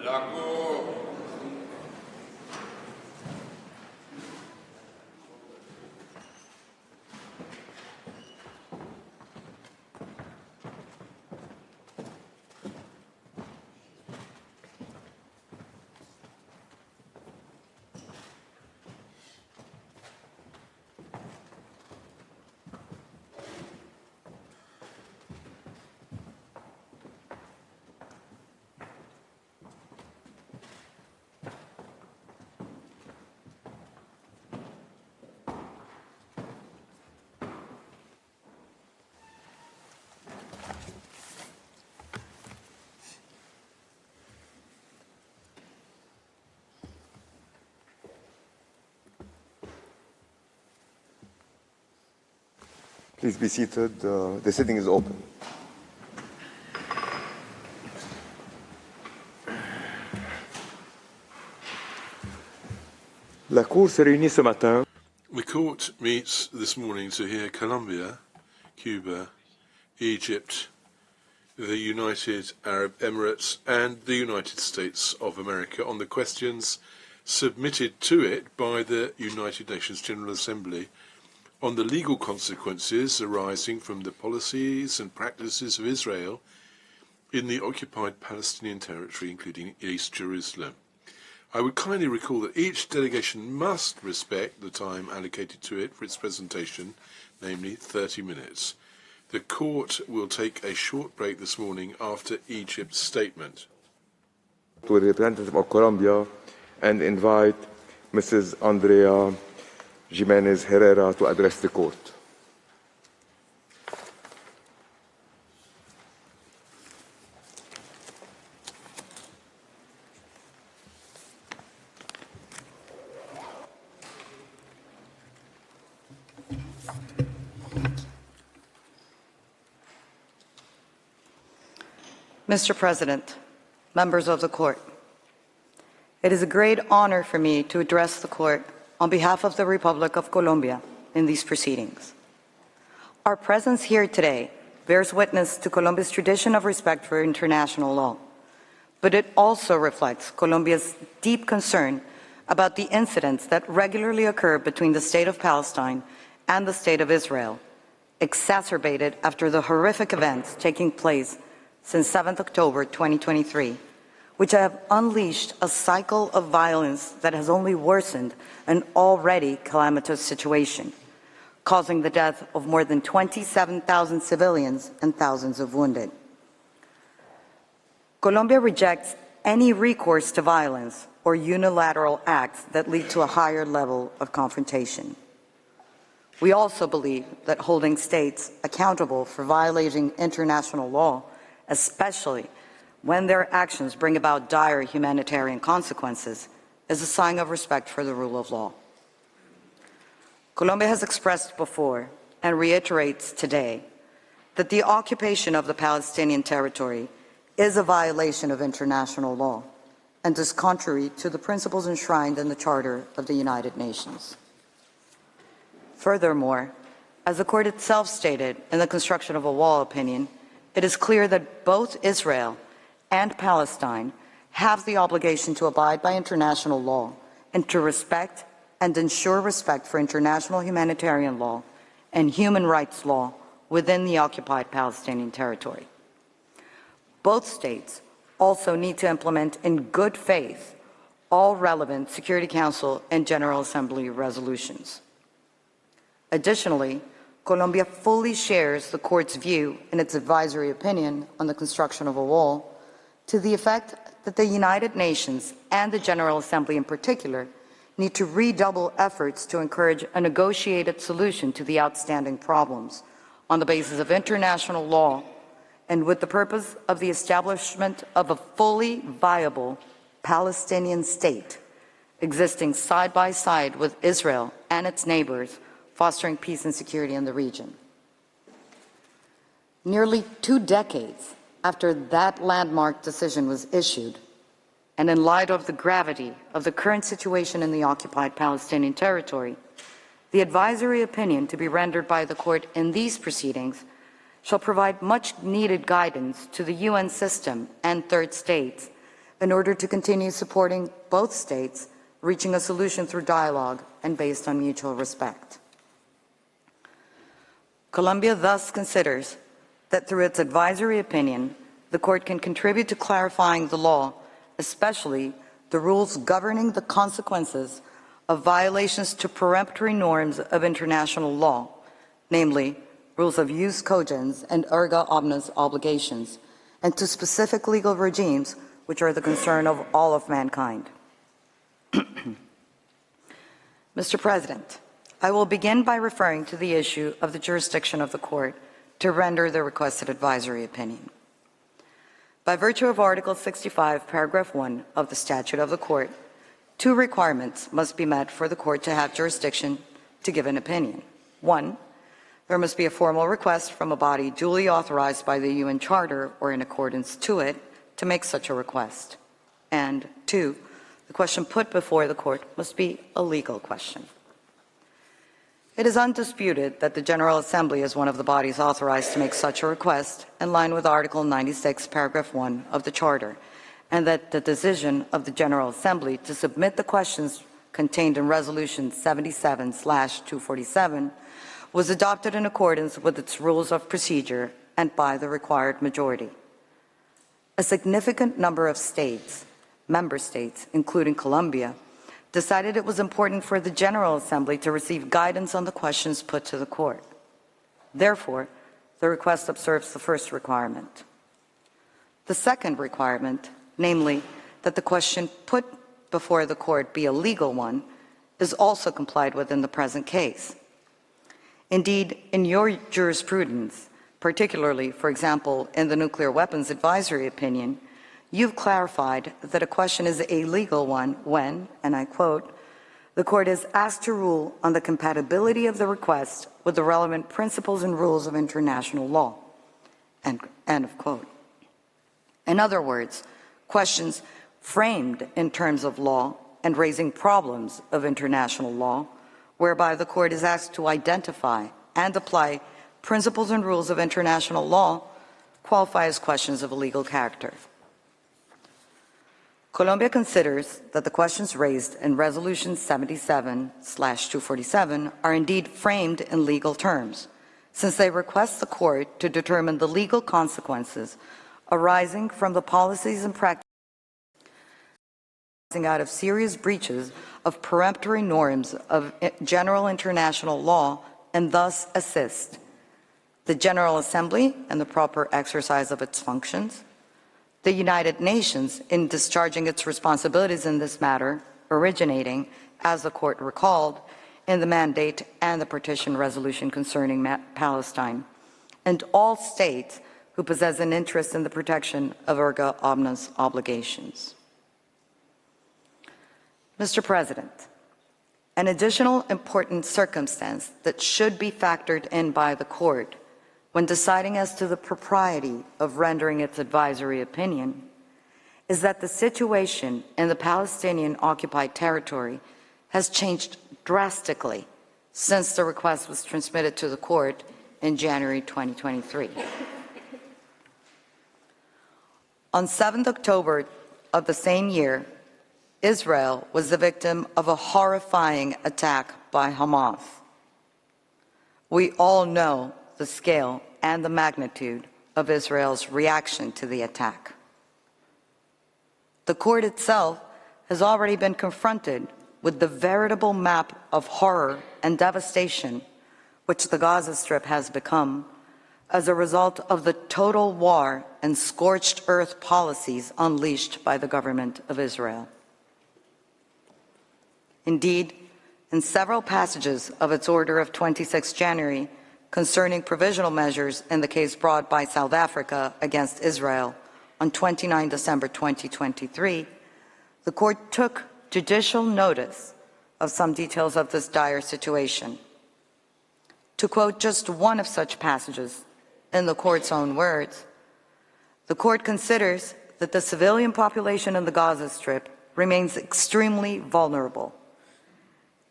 La Cour. Please be seated. The sitting is open. La Cour se réunit ce matin. The court meets this morning to hear Colombia, Cuba, Egypt, the United Arab Emirates and the United States of America on the questions submitted to it by the United Nations General Assembly on the legal consequences arising from the policies and practices of Israel in the occupied Palestinian territory, including East Jerusalem. I would kindly recall that each delegation must respect the time allocated to it for its presentation, namely 30 minutes. The court will take a short break this morning after Egypt's statement. To the representative of Colombia and invite Mrs. Andrea Jimenez Herrera to address the court. Mr. President, members of the court, it is a great honor for me to address the court on behalf of the Republic of Colombia in these proceedings. Our presence here today bears witness to Colombia's tradition of respect for international law, but it also reflects Colombia's deep concern about the incidents that regularly occur between the State of Palestine and the State of Israel, exacerbated after the horrific events taking place since 7th October 2023, which have unleashed a cycle of violence that has only worsened an already calamitous situation, causing the death of more than 27,000 civilians and thousands of wounded. Colombia rejects any recourse to violence or unilateral acts that lead to a higher level of confrontation. We also believe that holding states accountable for violating international law, especially when their actions bring about dire humanitarian consequences, is a sign of respect for the rule of law. Colombia has expressed before and reiterates today that the occupation of the Palestinian territory is a violation of international law and is contrary to the principles enshrined in the Charter of the United Nations. Furthermore, as the court itself stated in the construction of a wall opinion, it is clear that both Israel and Palestine have the obligation to abide by international law and to respect and ensure respect for international humanitarian law and human rights law within the occupied Palestinian territory. Both states also need to implement in good faith all relevant Security Council and General Assembly resolutions. Additionally, Colombia fully shares the court's view in its advisory opinion on the construction of a wall to the effect that the United Nations and the General Assembly in particular need to redouble efforts to encourage a negotiated solution to the outstanding problems on the basis of international law and with the purpose of the establishment of a fully viable Palestinian state existing side by side with Israel and its neighbors, fostering peace and security in the region. Nearly 2 decades after that landmark decision was issued, and in light of the gravity of the current situation in the occupied Palestinian territory, the advisory opinion to be rendered by the court in these proceedings shall provide much needed guidance to the UN system and third states in order to continue supporting both states, reaching a solution through dialogue and based on mutual respect. Colombia thus considers that through its advisory opinion, the Court can contribute to clarifying the law, especially the rules governing the consequences of violations to peremptory norms of international law, namely rules of jus cogens and erga omnes obligations, and to specific legal regimes which are the concern of all of mankind. Mr. President, I will begin by referring to the issue of the jurisdiction of the Court to render the requested advisory opinion. By virtue of Article 65, Paragraph 1 of the Statute of the Court, two requirements must be met for the Court to have jurisdiction to give an opinion. One, there must be a formal request from a body duly authorized by the UN Charter or in accordance to it to make such a request. And two, the question put before the Court must be a legal question. It is undisputed that the General Assembly is one of the bodies authorized to make such a request in line with Article 96, Paragraph 1 of the Charter, and that the decision of the General Assembly to submit the questions contained in Resolution 77/247 was adopted in accordance with its rules of procedure and by the required majority. A significant number of states, member states, including Colombia, decided it was important for the General Assembly to receive guidance on the questions put to the Court. Therefore, the request observes the first requirement. The second requirement, namely that the question put before the Court be a legal one, is also complied with in the present case. Indeed, in your jurisprudence, particularly, for example, in the Nuclear Weapons Advisory Opinion, you've clarified that a question is a legal one when, and I quote, the Court is asked to rule on the compatibility of the request with the relevant principles and rules of international law, end of quote. In other words, questions framed in terms of law and raising problems of international law, whereby the Court is asked to identify and apply principles and rules of international law, qualify as questions of a legal character. Colombia considers that the questions raised in Resolution 77/247 are indeed framed in legal terms, since they request the Court to determine the legal consequences arising from the policies and practices arising out of serious breaches of peremptory norms of general international law, and thus assist the General Assembly in the proper exercise of its functions, the United Nations in discharging its responsibilities in this matter, originating, as the Court recalled, in the mandate and the partition resolution concerning Palestine, and all states who possess an interest in the protection of erga omnes obligations. Mr. President, an additional important circumstance that should be factored in by the Court when deciding as to the propriety of rendering its advisory opinion is that the situation in the Palestinian occupied territory has changed drastically since the request was transmitted to the Court in January 2023. On 7th October of the same year, Israel was the victim of a horrifying attack by Hamas. We all know the scale and the magnitude of Israel's reaction to the attack. The Court itself has already been confronted with the veritable map of horror and devastation which the Gaza Strip has become as a result of the total war and scorched earth policies unleashed by the government of Israel. Indeed, in several passages of its order of 26 January concerning provisional measures in the case brought by South Africa against Israel on 29 December 2023, the Court took judicial notice of some details of this dire situation. To quote just one of such passages in the Court's own words, the Court considers that the civilian population in the Gaza Strip remains extremely vulnerable.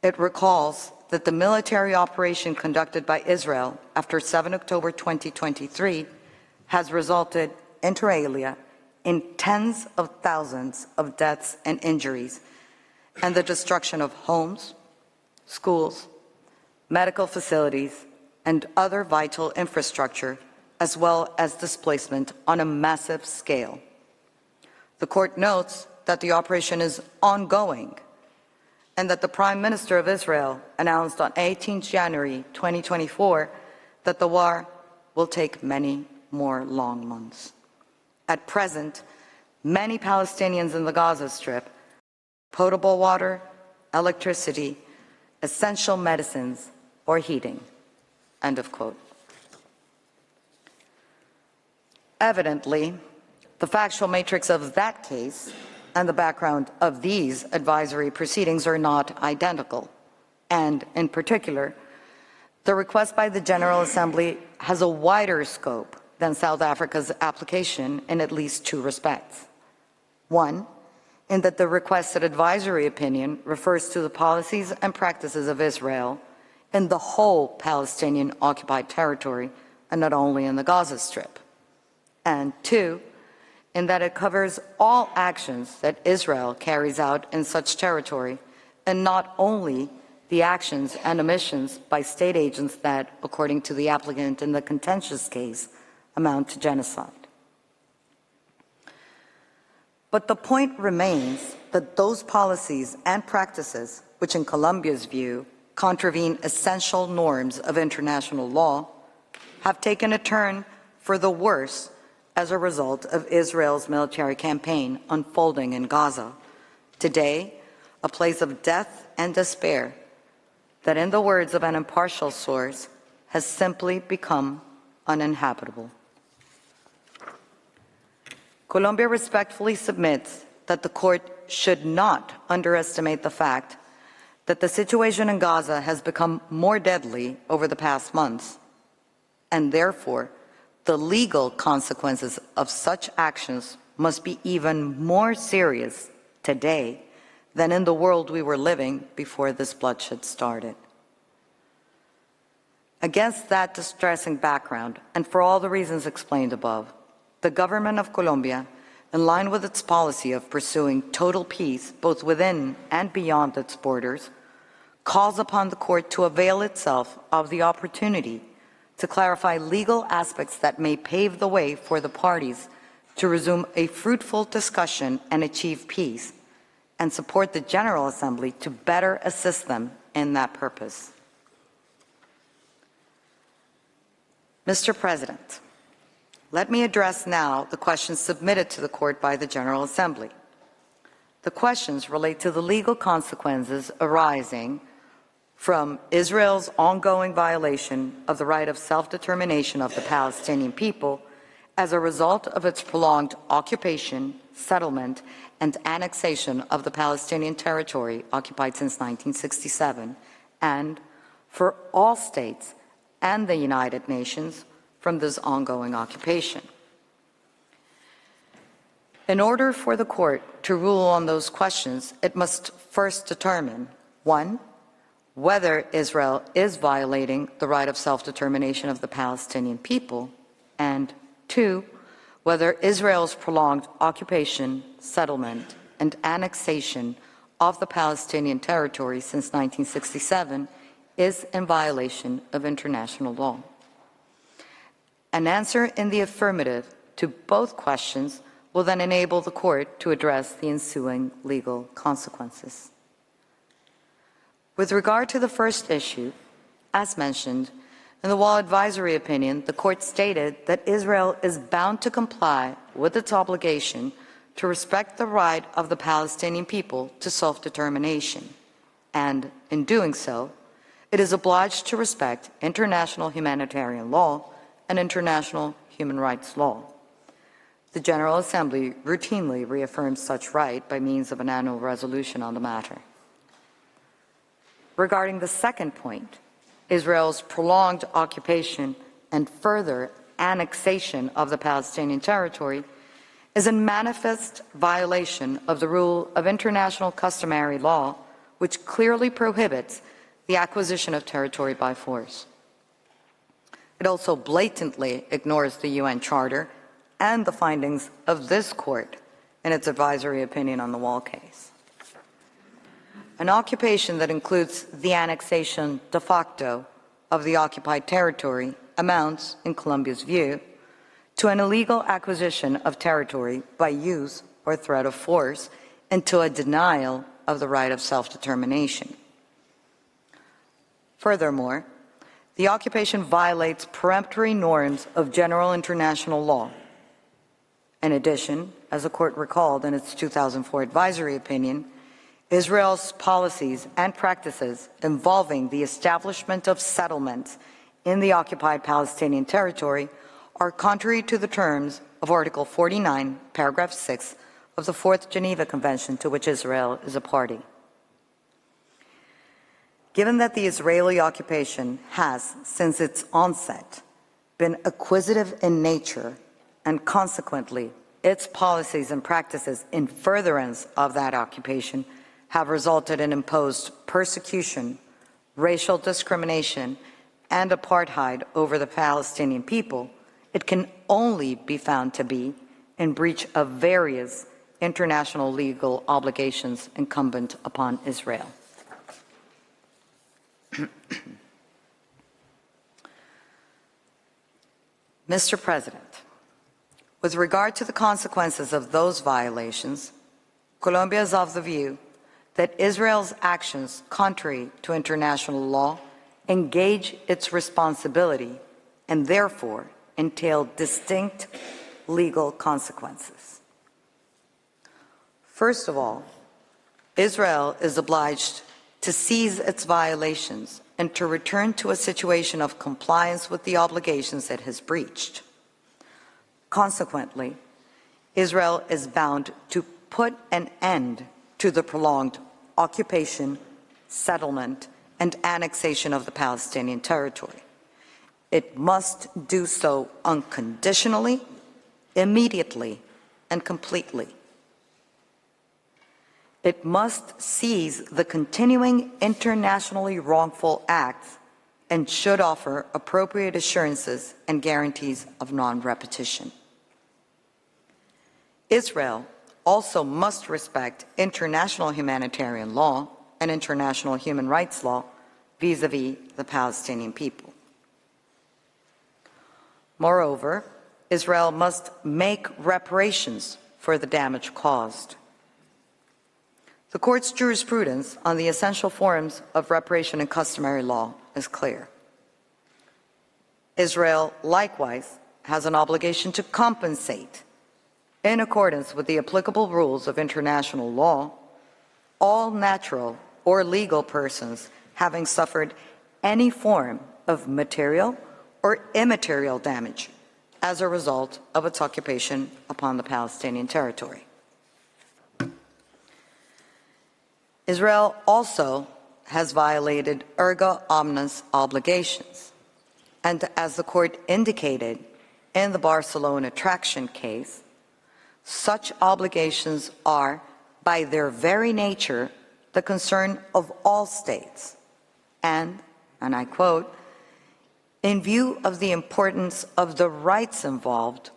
It recalls that the military operation conducted by Israel after 7 October 2023 has resulted, inter alia, in tens of thousands of deaths and injuries, and the destruction of homes, schools, medical facilities, and other vital infrastructure, as well as displacement on a massive scale. The court notes that the operation is ongoing and that the Prime Minister of Israel announced on 18 January 2024 that the war will take many more long months. At present, many Palestinians in the Gaza Strip have potable water, electricity, essential medicines, or heating. End of quote. Evidently, the factual matrix of that case and the background of these advisory proceedings are not identical. And in particular, the request by the General Assembly has a wider scope than South Africa's application in at least two respects. One, in that the requested advisory opinion refers to the policies and practices of Israel in the whole Palestinian occupied territory and not only in the Gaza Strip. And two, in that it covers all actions that Israel carries out in such territory and not only the actions and omissions by state agents that, according to the applicant in the contentious case, amount to genocide. But the point remains that those policies and practices, which in Colombia's view contravene essential norms of international law, have taken a turn for the worse as a result of Israel's military campaign unfolding in Gaza. Today, a place of death and despair that, in the words of an impartial source, has simply become uninhabitable. Colombia respectfully submits that the court should not underestimate the fact that the situation in Gaza has become more deadly over the past months, and therefore the legal consequences of such actions must be even more serious today than in the world we were living before this bloodshed started. Against that distressing background, and for all the reasons explained above, the government of Colombia, in line with its policy of pursuing total peace both within and beyond its borders, calls upon the court to avail itself of the opportunity to clarify legal aspects that may pave the way for the parties to resume a fruitful discussion and achieve peace, and support the General Assembly to better assist them in that purpose. Mr. President, let me address now the questions submitted to the court by the General Assembly. The questions relate to the legal consequences arising from Israel's ongoing violation of the right of self-determination of the Palestinian people as a result of its prolonged occupation, settlement, and annexation of the Palestinian territory occupied since 1967, and for all states and the United Nations from this ongoing occupation. In order for the court to rule on those questions, it must first determine, 1, whether Israel is violating the right of self-determination of the Palestinian people, and 2, whether Israel's prolonged occupation, settlement, and annexation of the Palestinian territory since 1967 is in violation of international law. An answer in the affirmative to both questions will then enable the court to address the ensuing legal consequences. With regard to the first issue, as mentioned, in the Wall Advisory Opinion, the court stated that Israel is bound to comply with its obligation to respect the right of the Palestinian people to self-determination, and in doing so, it is obliged to respect international humanitarian law and international human rights law. The General Assembly routinely reaffirms such right by means of an annual resolution on the matter. Regarding the second point, Israel's prolonged occupation and further annexation of the Palestinian territory is in manifest violation of the rule of international customary law, which clearly prohibits the acquisition of territory by force. It also blatantly ignores the UN Charter and the findings of this court in its advisory opinion on the wall case. An occupation that includes the annexation de facto of the occupied territory amounts, in Colombia's view, to an illegal acquisition of territory by use or threat of force and to a denial of the right of self-determination. Furthermore, the occupation violates peremptory norms of general international law. In addition, as the court recalled in its 2004 advisory opinion, Israel's policies and practices involving the establishment of settlements in the occupied Palestinian territory are contrary to the terms of Article 49, Paragraph 6 of the Fourth Geneva Convention, to which Israel is a party. Given that the Israeli occupation has, since its onset, been acquisitive in nature, and consequently its policies and practices in furtherance of that occupation have resulted in imposed persecution, racial discrimination, and apartheid over the Palestinian people, it can only be found to be in breach of various international legal obligations incumbent upon Israel. Mr. President, with regard to the consequences of those violations, Colombia is of the view that Israel's actions contrary to international law engage its responsibility and therefore entail distinct legal consequences. First of all, Israel is obliged to cease its violations and to return to a situation of compliance with the obligations it has breached. Consequently, Israel is bound to put an end to the prolonged occupation, settlement, and annexation of the Palestinian territory. It must do so unconditionally, immediately, and completely. It must seize the continuing internationally wrongful acts and should offer appropriate assurances and guarantees of non-repetition. Israel also must respect international humanitarian law and international human rights law vis-à-vis the Palestinian people. Moreover, Israel must make reparations for the damage caused. The Court's jurisprudence on the essential forms of reparation and customary law is clear. Israel likewise has an obligation to compensate, in accordance with the applicable rules of international law, all natural or legal persons having suffered any form of material or immaterial damage as a result of its occupation upon the Palestinian territory. Israel also has violated erga omnes obligations, and as the Court indicated in the Barcelona traction case, such obligations are, by their very nature, the concern of all states, and I quote, "In view of the importance of the rights involved,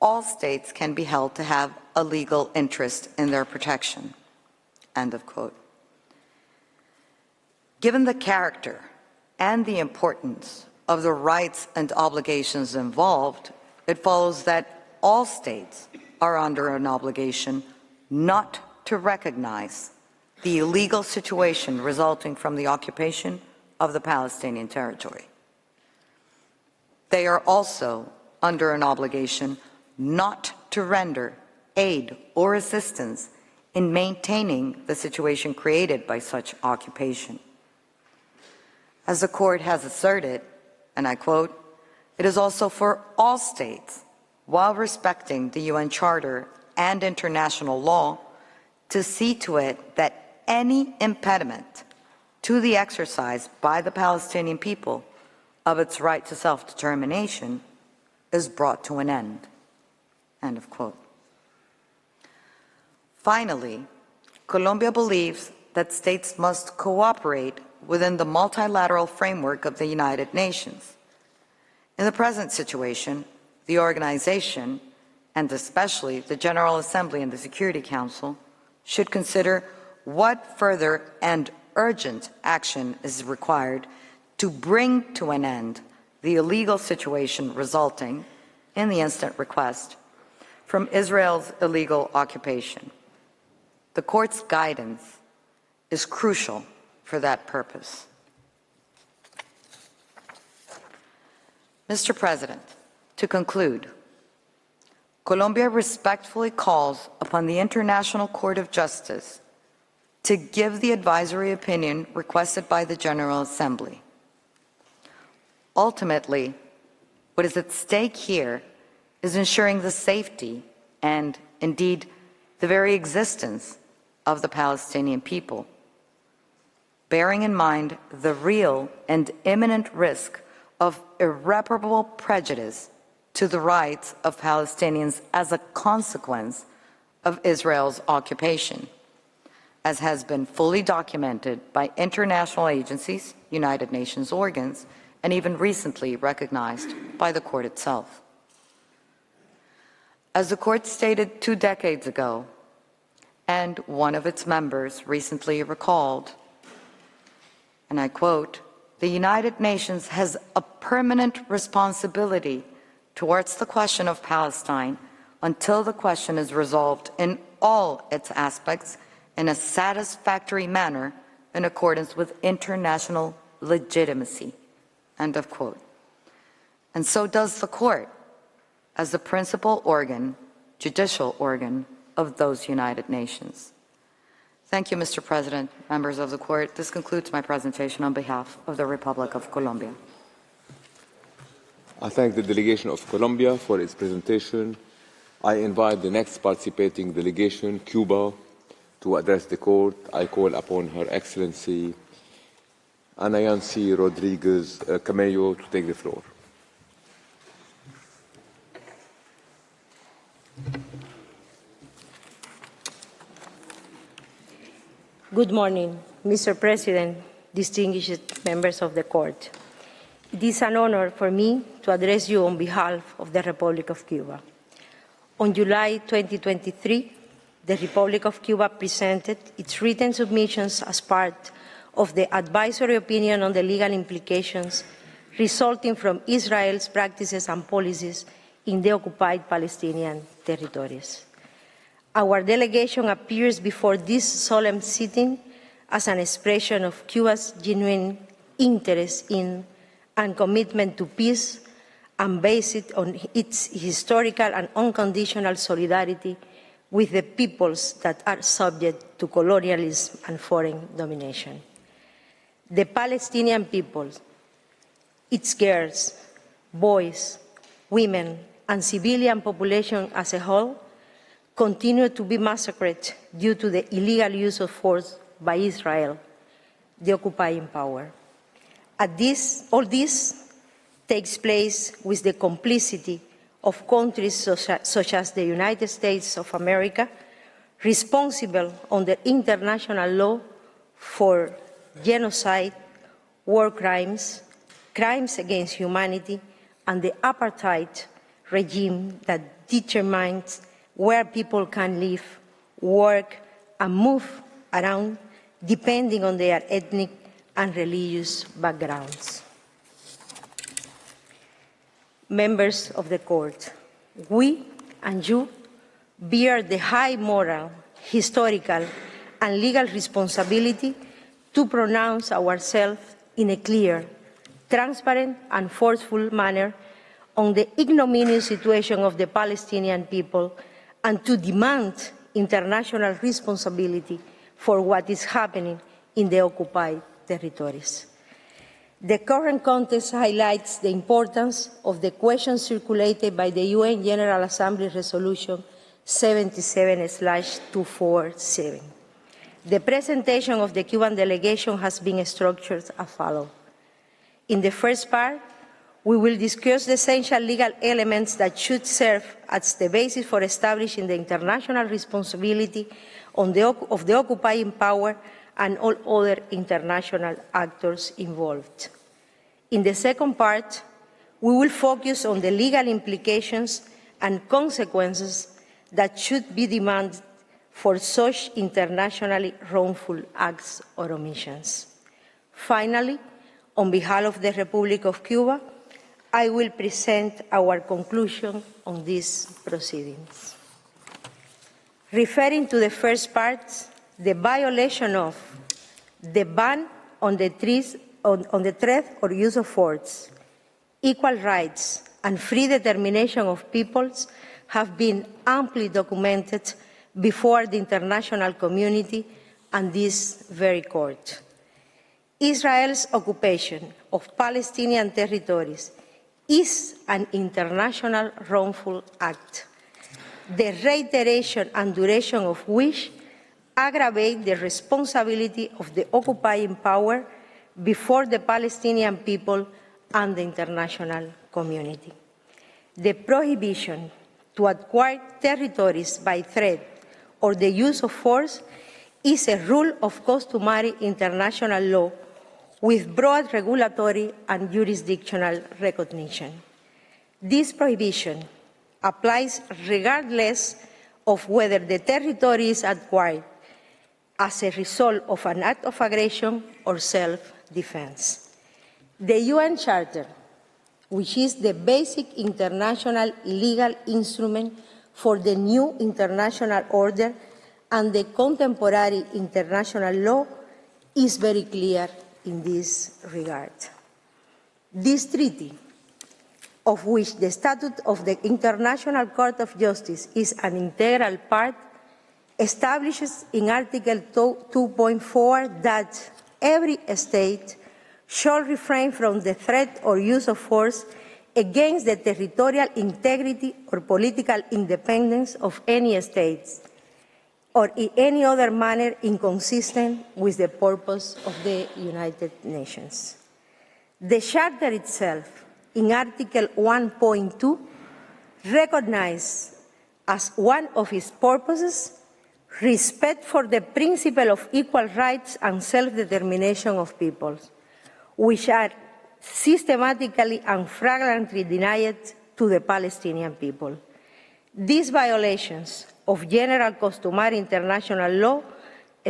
all states can be held to have a legal interest in their protection." End of quote. Given the character and the importance of the rights and obligations involved, it follows that all states are under an obligation not to recognize the illegal situation resulting from the occupation of the Palestinian territory. They are also under an obligation not to render aid or assistance in maintaining the situation created by such occupation. As the Court has asserted, and I quote, "It is also for all states, while respecting the UN Charter and international law, to see to it that any impediment to the exercise by the Palestinian people of its right to self-determination is brought to an end." End of quote. Finally, Colombia believes that states must cooperate within the multilateral framework of the United Nations. In the present situation, the organization and especially the General Assembly and the Security Council, should consider what further and urgent action is required to bring to an end the illegal situation resulting, in the instant request, from Israel's illegal occupation. The Court's guidance is crucial for that purpose. Mr. President, to conclude, Colombia respectfully calls upon the International Court of Justice to give the advisory opinion requested by the General Assembly. Ultimately, what is at stake here is ensuring the safety and, indeed, the very existence of the Palestinian people, bearing in mind the real and imminent risk of irreparable prejudice to the rights of Palestinians as a consequence of Israel's occupation, as has been fully documented by international agencies, United Nations organs, and even recently recognized by the Court itself. As the Court stated 2 decades ago, and one of its members recently recalled, and I quote, "The United Nations has a permanent responsibility towards the question of Palestine until the question is resolved in all its aspects in a satisfactory manner in accordance with international legitimacy." End of quote. And so does the Court as the principal organ, judicial organ, of those United Nations. Thank you, Mr. President, members of the Court. This concludes my presentation on behalf of the Republic of Colombia. I thank the delegation of Colombia for its presentation. I invite the next participating delegation, Cuba, to address the Court. I call upon Her Excellency Ana Yancy Rodriguez Camello to take the floor. Good morning, Mr. President, distinguished members of the Court. It is an honor for me to address you on behalf of the Republic of Cuba. On July 2023, the Republic of Cuba presented its written submissions as part of the advisory opinion on the legal implications resulting from Israel's practices and policies in the occupied Palestinian territories. Our delegation appears before this solemn sitting as an expression of Cuba's genuine interest in and commitment to peace, and based on its historical and unconditional solidarity with the peoples that are subject to colonialism and foreign domination. The Palestinian people, its girls, boys, women, and civilian population as a whole, continue to be massacred due to the illegal use of force by Israel, the occupying power. All this takes place with the complicity of countries such as the United States of America, responsible under international law for genocide, war crimes, crimes against humanity, and the apartheid regime that determines where people can live, work, and move around depending on their ethnic and religious backgrounds. Members of the Court, we and you bear the high moral, historical, and legal responsibility to pronounce ourselves in a clear, transparent, and forceful manner on the ignominious situation of the Palestinian people and to demand international responsibility for what is happening in the occupied territories. The current context highlights the importance of the question circulated by the UN General Assembly Resolution 77/247. The presentation of the Cuban delegation has been structured as follows. In the first part, we will discuss the essential legal elements that should serve as the basis for establishing the international responsibility of the occupying power and all other international actors involved. In the second part, we will focus on the legal implications and consequences that should be demanded for such internationally wrongful acts or omissions. Finally, on behalf of the Republic of Cuba, I will present our conclusion on these proceedings. Referring to the first part, the violation of the ban on the threat or use of force, equal rights, and free determination of peoples have been amply documented before the international community and this very court. Israel's occupation of Palestinian territories is an international wrongful act, the reiteration and duration of which aggravate the responsibility of the occupying power before the Palestinian people and the international community. The prohibition to acquire territories by threat or the use of force is a rule of customary international law with broad regulatory and jurisdictional recognition. This prohibition applies regardless of whether the territory is acquired as a result of an act of aggression or self-defense. The UN Charter, which is the basic international legal instrument for the new international order and the contemporary international law, is very clear in this regard. This treaty, of which the Statute of the International Court of Justice is an integral part, establishes in Article 2.4 that every state shall refrain from the threat or use of force against the territorial integrity or political independence of any state, or in any other manner inconsistent with the purpose of the United Nations. The Charter itself, in Article 1.2, recognizes as one of its purposes respect for the principle of equal rights and self-determination of peoples, which are systematically and flagrantly denied to the Palestinian people. These violations of general customary international law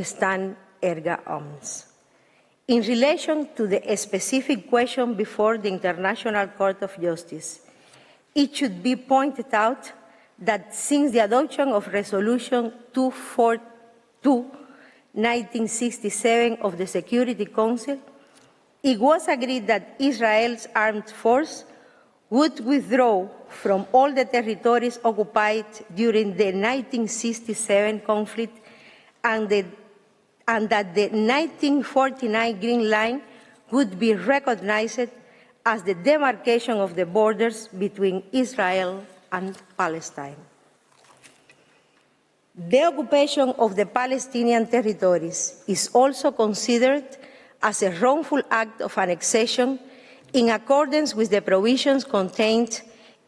stand erga omnes. In relation to the specific question before the International Court of Justice, it should be pointed out that since the adoption of Resolution 242/1967 of the Security Council, it was agreed that Israel's armed force would withdraw from all the territories occupied during the 1967 conflict and that the 1949 Green Line would be recognized as the demarcation of the borders between Israel and Palestine. The occupation of the Palestinian territories is also considered as a wrongful act of annexation in accordance with the provisions contained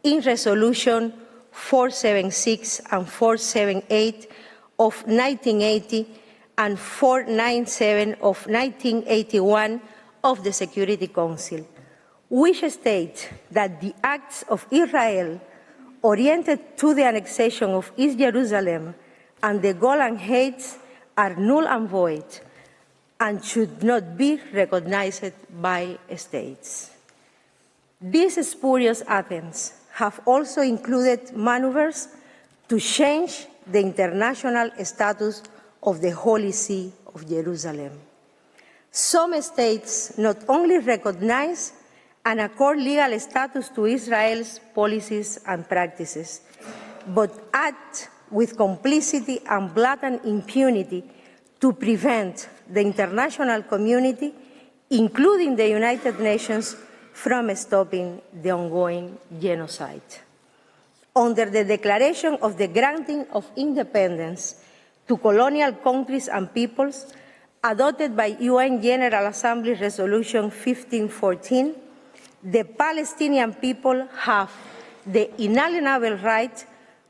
in Resolution 476 and 478 of 1980 and 497 of 1981 of the Security Council, which state that the acts of Israel oriented to the annexation of East Jerusalem and the Golan Heights are null and void and should not be recognized by states. These spurious attempts have also included maneuvers to change the international status of the Holy See of Jerusalem. Some states not only recognize and accord legal status to Israel's policies and practices, but act with complicity and blatant impunity to prevent the international community, including the United Nations, from stopping the ongoing genocide. Under the declaration of the granting of independence to colonial countries and peoples, adopted by UN General Assembly Resolution 1514, the Palestinian people have the inalienable right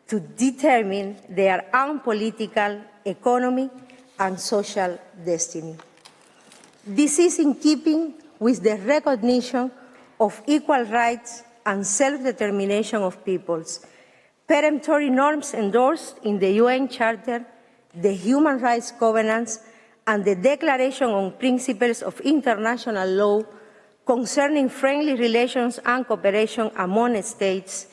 to determine their own political, economic, and social destiny. This is in keeping with the recognition of equal rights and self-determination of peoples, peremptory norms endorsed in the UN Charter, the Human Rights Covenants, and the Declaration on Principles of International Law concerning friendly relations and cooperation among states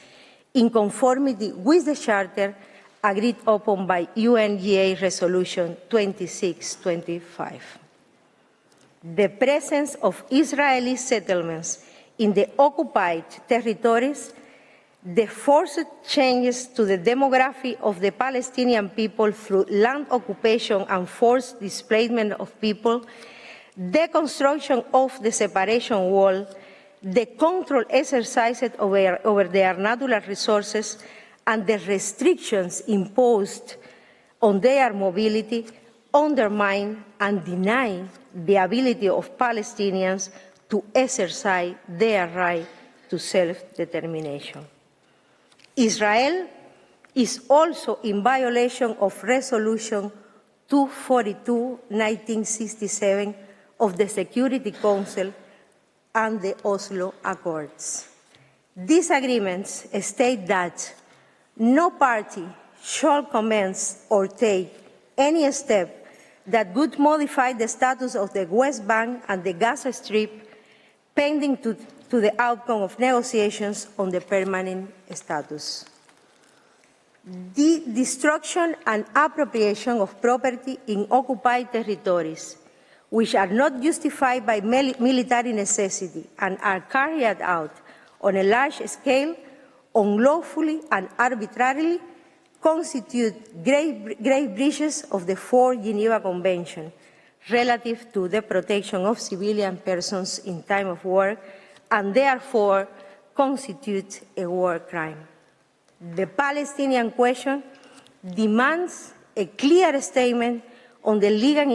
in conformity with the Charter agreed upon by UNGA Resolution 2625. The presence of Israeli settlements in the occupied territories, the forced changes to the demography of the Palestinian people through land occupation and forced displacement of people, the construction of the separation wall, the control exercised over their natural resources, and the restrictions imposed on their mobility undermine and deny the ability of Palestinians to exercise their right to self-determination. Israel is also in violation of Resolution 242/1967 of the Security Council and the Oslo Accords. These agreements state that no party shall commence or take any step that would modify the status of the West Bank and the Gaza Strip pending to the outcome of negotiations on the permanent status. The destruction and appropriation of property in occupied territories, which are not justified by military necessity and are carried out on a large scale, unlawfully and arbitrarily, constitute grave breaches of the Fourth Geneva Convention relative to the protection of civilian persons in time of war, and therefore constitute a war crime. The Palestinian question demands a clear statement on the legal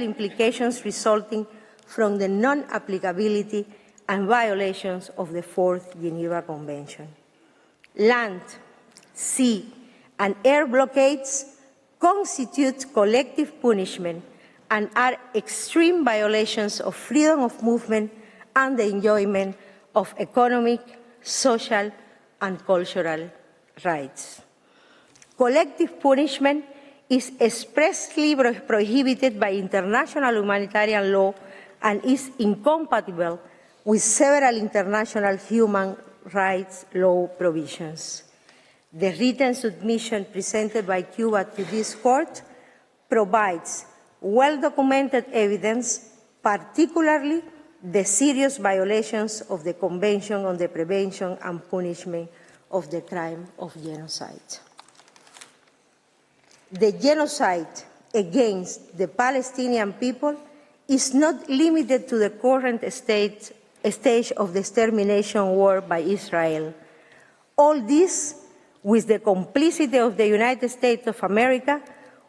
implications resulting from the non-applicability and violations of the Fourth Geneva Convention. Land, sea, and air blockades constitute collective punishment and are extreme violations of freedom of movement and the enjoyment of economic, social, and cultural rights. Collective punishment is expressly prohibited by international humanitarian law and is incompatible with several international human rights law provisions. The written submission presented by Cuba to this court provides well-documented evidence, particularly the serious violations of the Convention on the Prevention and Punishment of the Crime of Genocide. The genocide against the Palestinian people is not limited to the current stage of the extermination war by Israel. All this with the complicity of the United States of America,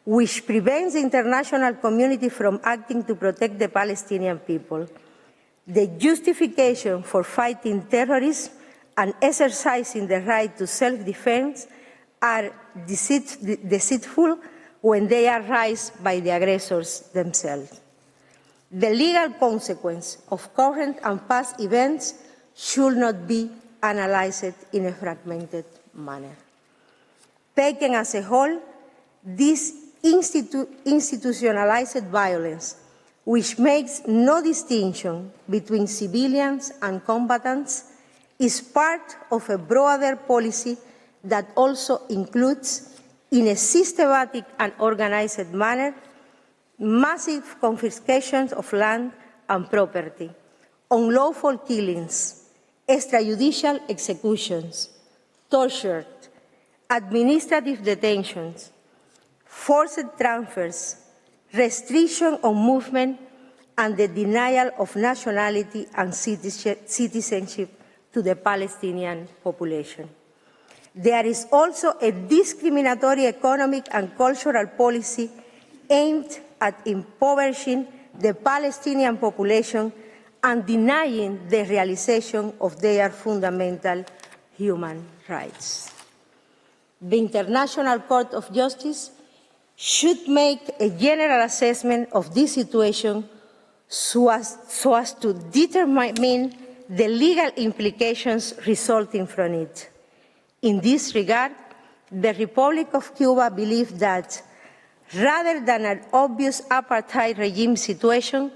which prevents the international community from acting to protect the Palestinian people. The justification for fighting terrorism and exercising the right to self-defense are deceitful when they are raised by the aggressors themselves. The legal consequence of current and past events should not be analyzed in a fragmented manner. Taken as a whole, this institutionalized violence, which makes no distinction between civilians and combatants, is part of a broader policy that also includes, in a systematic and organized manner, massive confiscations of land and property, unlawful killings, extrajudicial executions, torture, administrative detentions, forced transfers, restriction on movement, and the denial of nationality and citizenship to the Palestinian population. There is also a discriminatory economic and cultural policy aimed at impoverishing the Palestinian population and denying the realization of their fundamental human rights. The International Court of Justice should make a general assessment of this situation so as to determine the legal implications resulting from it. In this regard, the Republic of Cuba believes that rather than an obvious apartheid regime situation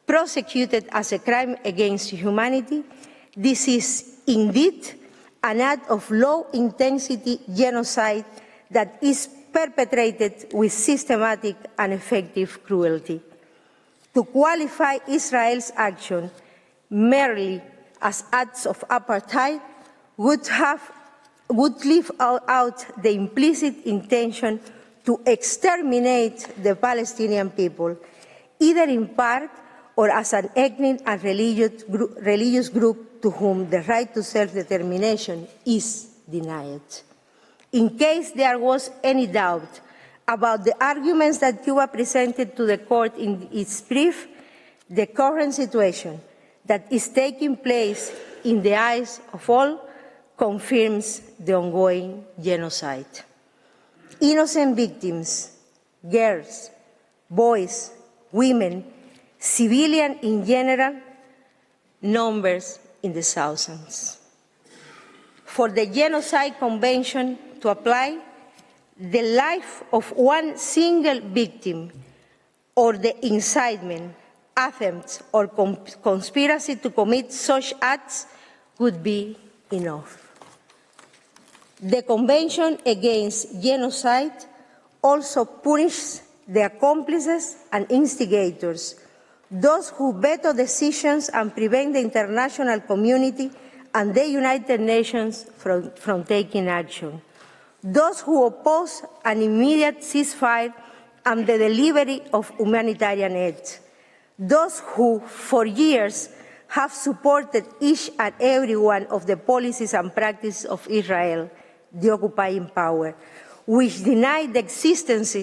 prosecuted as a crime against humanity, this is indeed an act of low-intensity genocide that is perpetrated with systematic and effective cruelty. To qualify Israel's action merely as acts of apartheid would leave out the implicit intention to exterminate the Palestinian people, either in part or as an ethnic and religious group to whom the right to self-determination is denied. In case there was any doubt about the arguments that Cuba presented to the court in its brief, the current situation that is taking place in the eyes of all confirms the ongoing genocide. Innocent victims, girls, boys, women, civilians in general, numbers in the thousands. For the Genocide Convention to apply, the life of one single victim or the incitement, attempt, or conspiracy to commit such acts would be enough. The Convention Against Genocide also punishes the accomplices and instigators, those who veto decisions and prevent the international community and the United Nations from taking action, those who oppose an immediate ceasefire and the delivery of humanitarian aid, those who, for years, have supported each and every one of the policies and practices of Israel, the occupying power, which deny the existence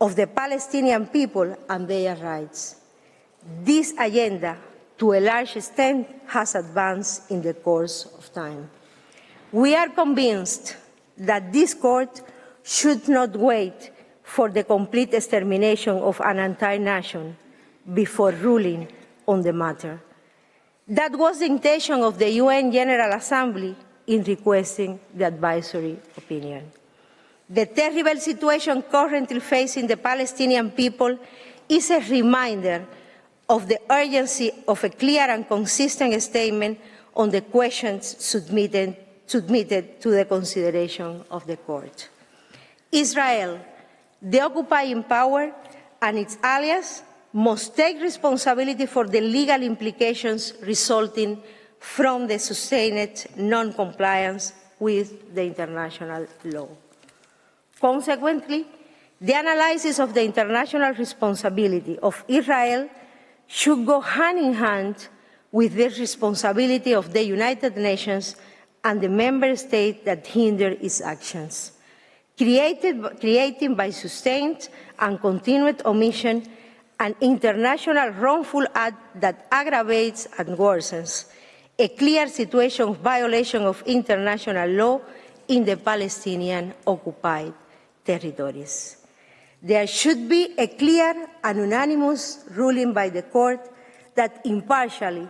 of the Palestinian people and their rights. This agenda, to a large extent, has advanced in the course of time. We are convinced that this court should not wait for the complete extermination of an entire nation before ruling on the matter. That was the intention of the UN General Assembly in requesting the advisory opinion. The terrible situation currently facing the Palestinian people is a reminder of the urgency of a clear and consistent statement on the questions submitted to the consideration of the court. Israel, the occupying power, and its allies must take responsibility for the legal implications resulting from the sustained non-compliance with the international law. Consequently, the analysis of the international responsibility of Israel should go hand in hand with the responsibility of the United Nations and the member states that hinder its actions, creating by sustained and continued omission an international wrongful act that aggravates and worsens a clear situation of violation of international law in the Palestinian occupied territories. There should be a clear and unanimous ruling by the court that impartially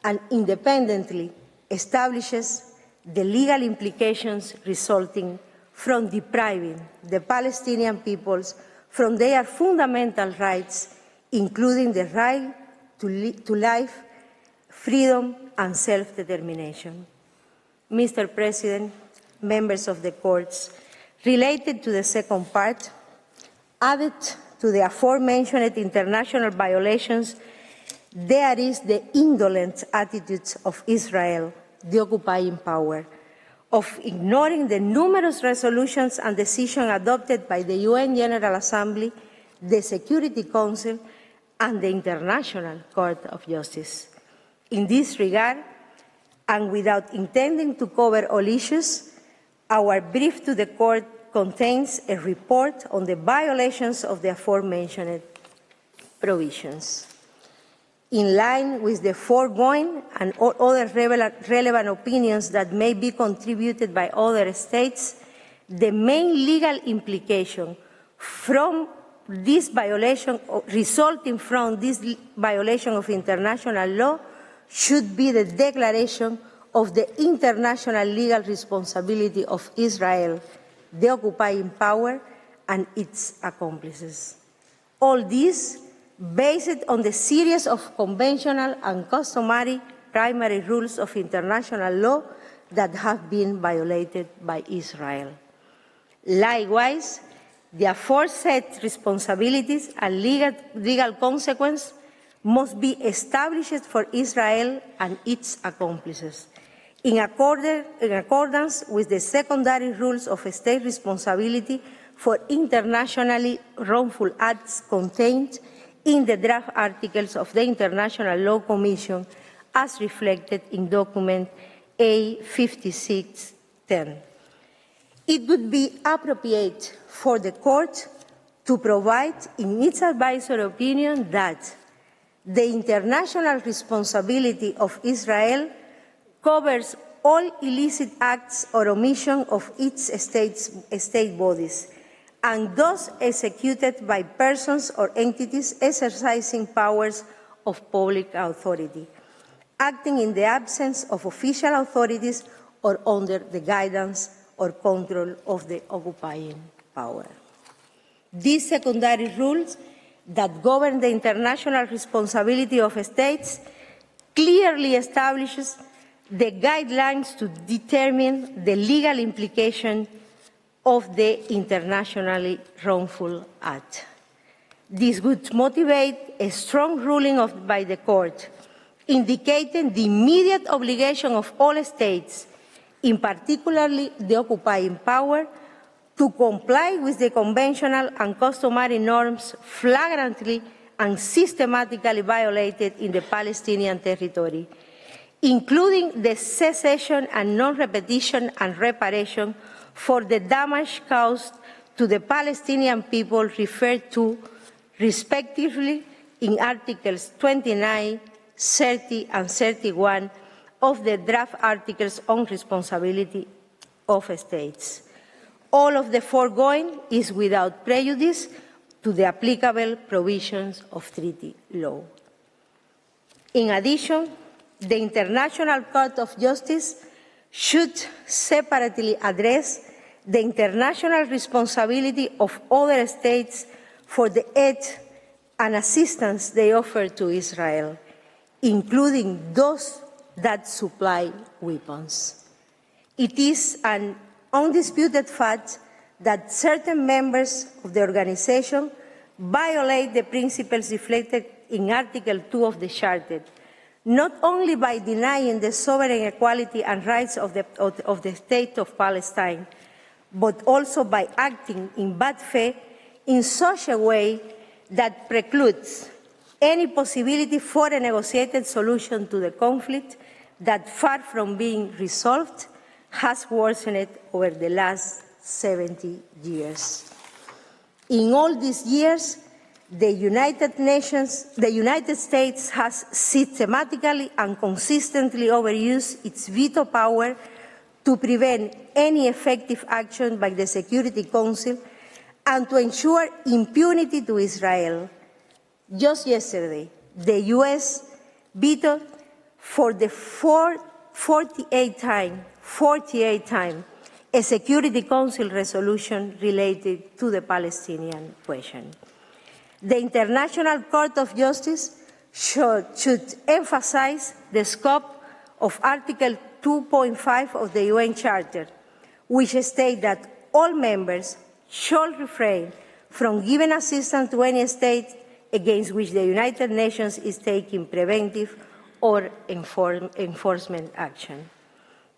and independently establishes the legal implications resulting from depriving the Palestinian peoples from their fundamental rights, including the right to life, freedom, and self-determination. Mr. President, members of the courts, related to the second part, added to the aforementioned international violations, there is the indolent attitudes of Israel, the occupying power, of ignoring the numerous resolutions and decisions adopted by the UN General Assembly, the Security Council, and the International Court of Justice. In this regard, and without intending to cover all issues, our brief to the court contains a report on the violations of the aforementioned provisions. In line with the foregoing and all other relevant opinions that may be contributed by other states, the main legal implication from this violation, resulting from this violation of international law, should be the declaration of the international legal responsibility of Israel, the occupying power, and its accomplices. All this based on the series of conventional and customary primary rules of international law that have been violated by Israel. Likewise, the aforesaid responsibilities and legal consequences must be established for Israel and its accomplices, in accordance with the secondary rules of state responsibility for internationally wrongful acts contained in the draft articles of the International Law Commission as reflected in document A5610. It would be appropriate for the Court to provide in its advisory opinion that the international responsibility of Israel covers all illicit acts or omission of its state bodies, and those executed by persons or entities exercising powers of public authority, acting in the absence of official authorities or under the guidance or control of the occupying power. These secondary rules that govern the international responsibility of states clearly establishes the guidelines to determine the legal implication of the internationally wrongful act. This would motivate a strong ruling by the Court, indicating the immediate obligation of all states, in particular the occupying power, to comply with the conventional and customary norms flagrantly and systematically violated in the Palestinian territory, including the cessation and non-repetition and reparation for the damage caused to the Palestinian people referred to, respectively, in Articles 29, 30, and 31 of the draft Articles on Responsibility of States. All of the foregoing is without prejudice to the applicable provisions of treaty law. In addition, the International Court of Justice should separately address the international responsibility of other states for the aid and assistance they offer to Israel, including those that supply weapons. It is an undisputed fact that certain members of the organization violate the principles reflected in Article 2 of the Charter, not only by denying the sovereign equality and rights of the State of Palestine, but also by acting in bad faith in such a way that precludes any possibility for a negotiated solution to the conflict that, far from being resolved, has worsened over the last 70 years. In all these years, the United States has systematically and consistently overused its veto power to prevent any effective action by the Security Council and to ensure impunity to Israel. Just yesterday, the U.S. vetoed for the 48th time a Security Council resolution related to the Palestinian question. The International Court of Justice should emphasize the scope of Article 2.5 of the UN Charter, which states that all members shall refrain from giving assistance to any state against which the United Nations is taking preventive or enforcement action.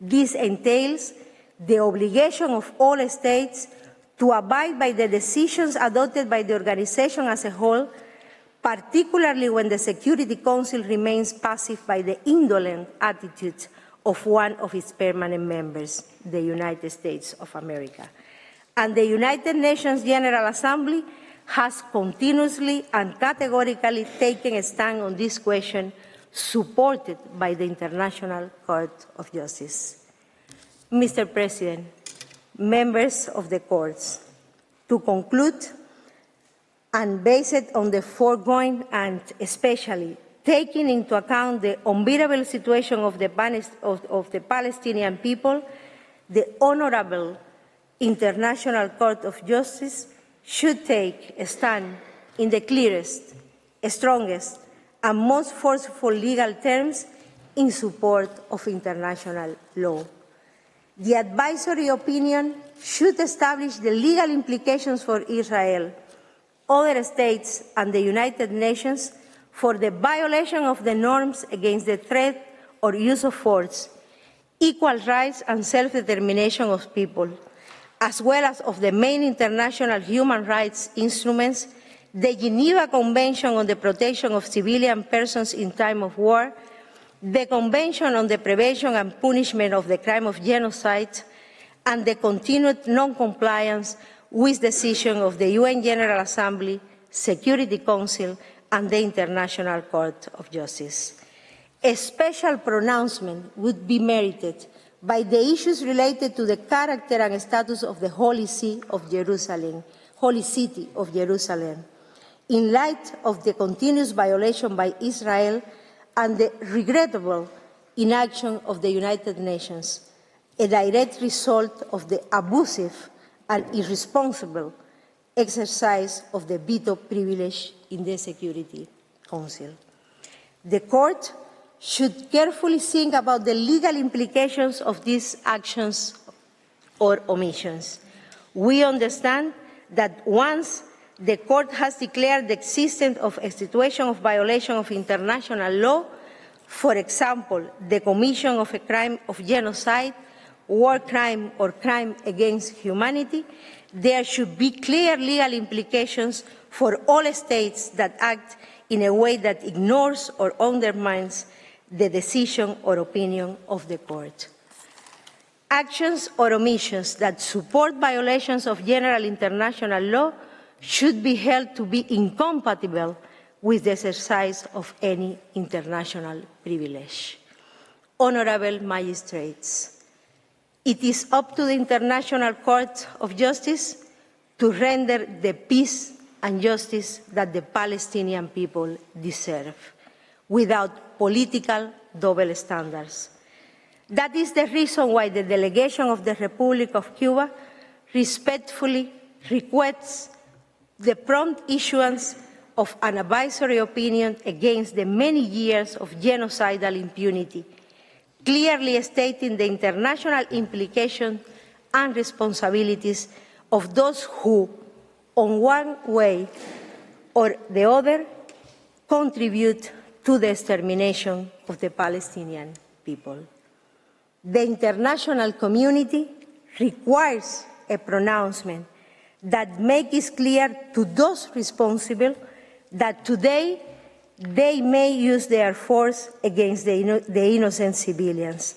This entails the obligation of all states to abide by the decisions adopted by the organization as a whole, particularly when the Security Council remains passive by the indolent attitude of one of its permanent members, the United States of America. And the United Nations General Assembly has continuously and categorically taken a stand on this question, supported by the International Court of Justice. Mr. President, members of the courts, to conclude, and based on the foregoing and especially taking into account the unbearable situation of the Palestinian people, the Honorable International Court of Justice should take a stand in the clearest, strongest, and most forceful legal terms in support of international law. The advisory opinion should establish the legal implications for Israel, other states, and the United Nations for the violation of the norms against the threat or use of force, equal rights and self-determination of people, as well as of the main international human rights instruments, the Geneva Convention on the Protection of Civilian Persons in Time of War, the Convention on the Prevention and Punishment of the Crime of Genocide, and the continued non-compliance with decisions of the UN General Assembly, Security Council, and the International Court of Justice. A special pronouncement would be merited by the issues related to the character and status of the Holy See of Jerusalem, Holy City of Jerusalem, in light of the continuous violation by Israel and the regrettable inaction of the United Nations, a direct result of the abusive and irresponsible exercise of the veto privilege in the Security Council. The Court should carefully think about the legal implications of these actions or omissions. We understand that once the Court has declared the existence of a situation of violation of international law, for example, the commission of a crime of genocide, war crime, or crime against humanity, there should be clear legal implications for all states that act in a way that ignores or undermines the decision or opinion of the Court. Actions or omissions that support violations of general international law should be held to be incompatible with the exercise of any international privilege. Honourable magistrates, it is up to the International Court of Justice to render the peace and justice that the Palestinian people deserve, without political double standards. That is the reason why the delegation of the Republic of Cuba respectfully requests the prompt issuance of an advisory opinion against the many years of genocidal impunity, clearly stating the international implications and responsibilities of those who, in one way or the other, contribute to the extermination of the Palestinian people. The international community requires a pronouncement that makes it clear to those responsible that today they may use their force against the innocent civilians,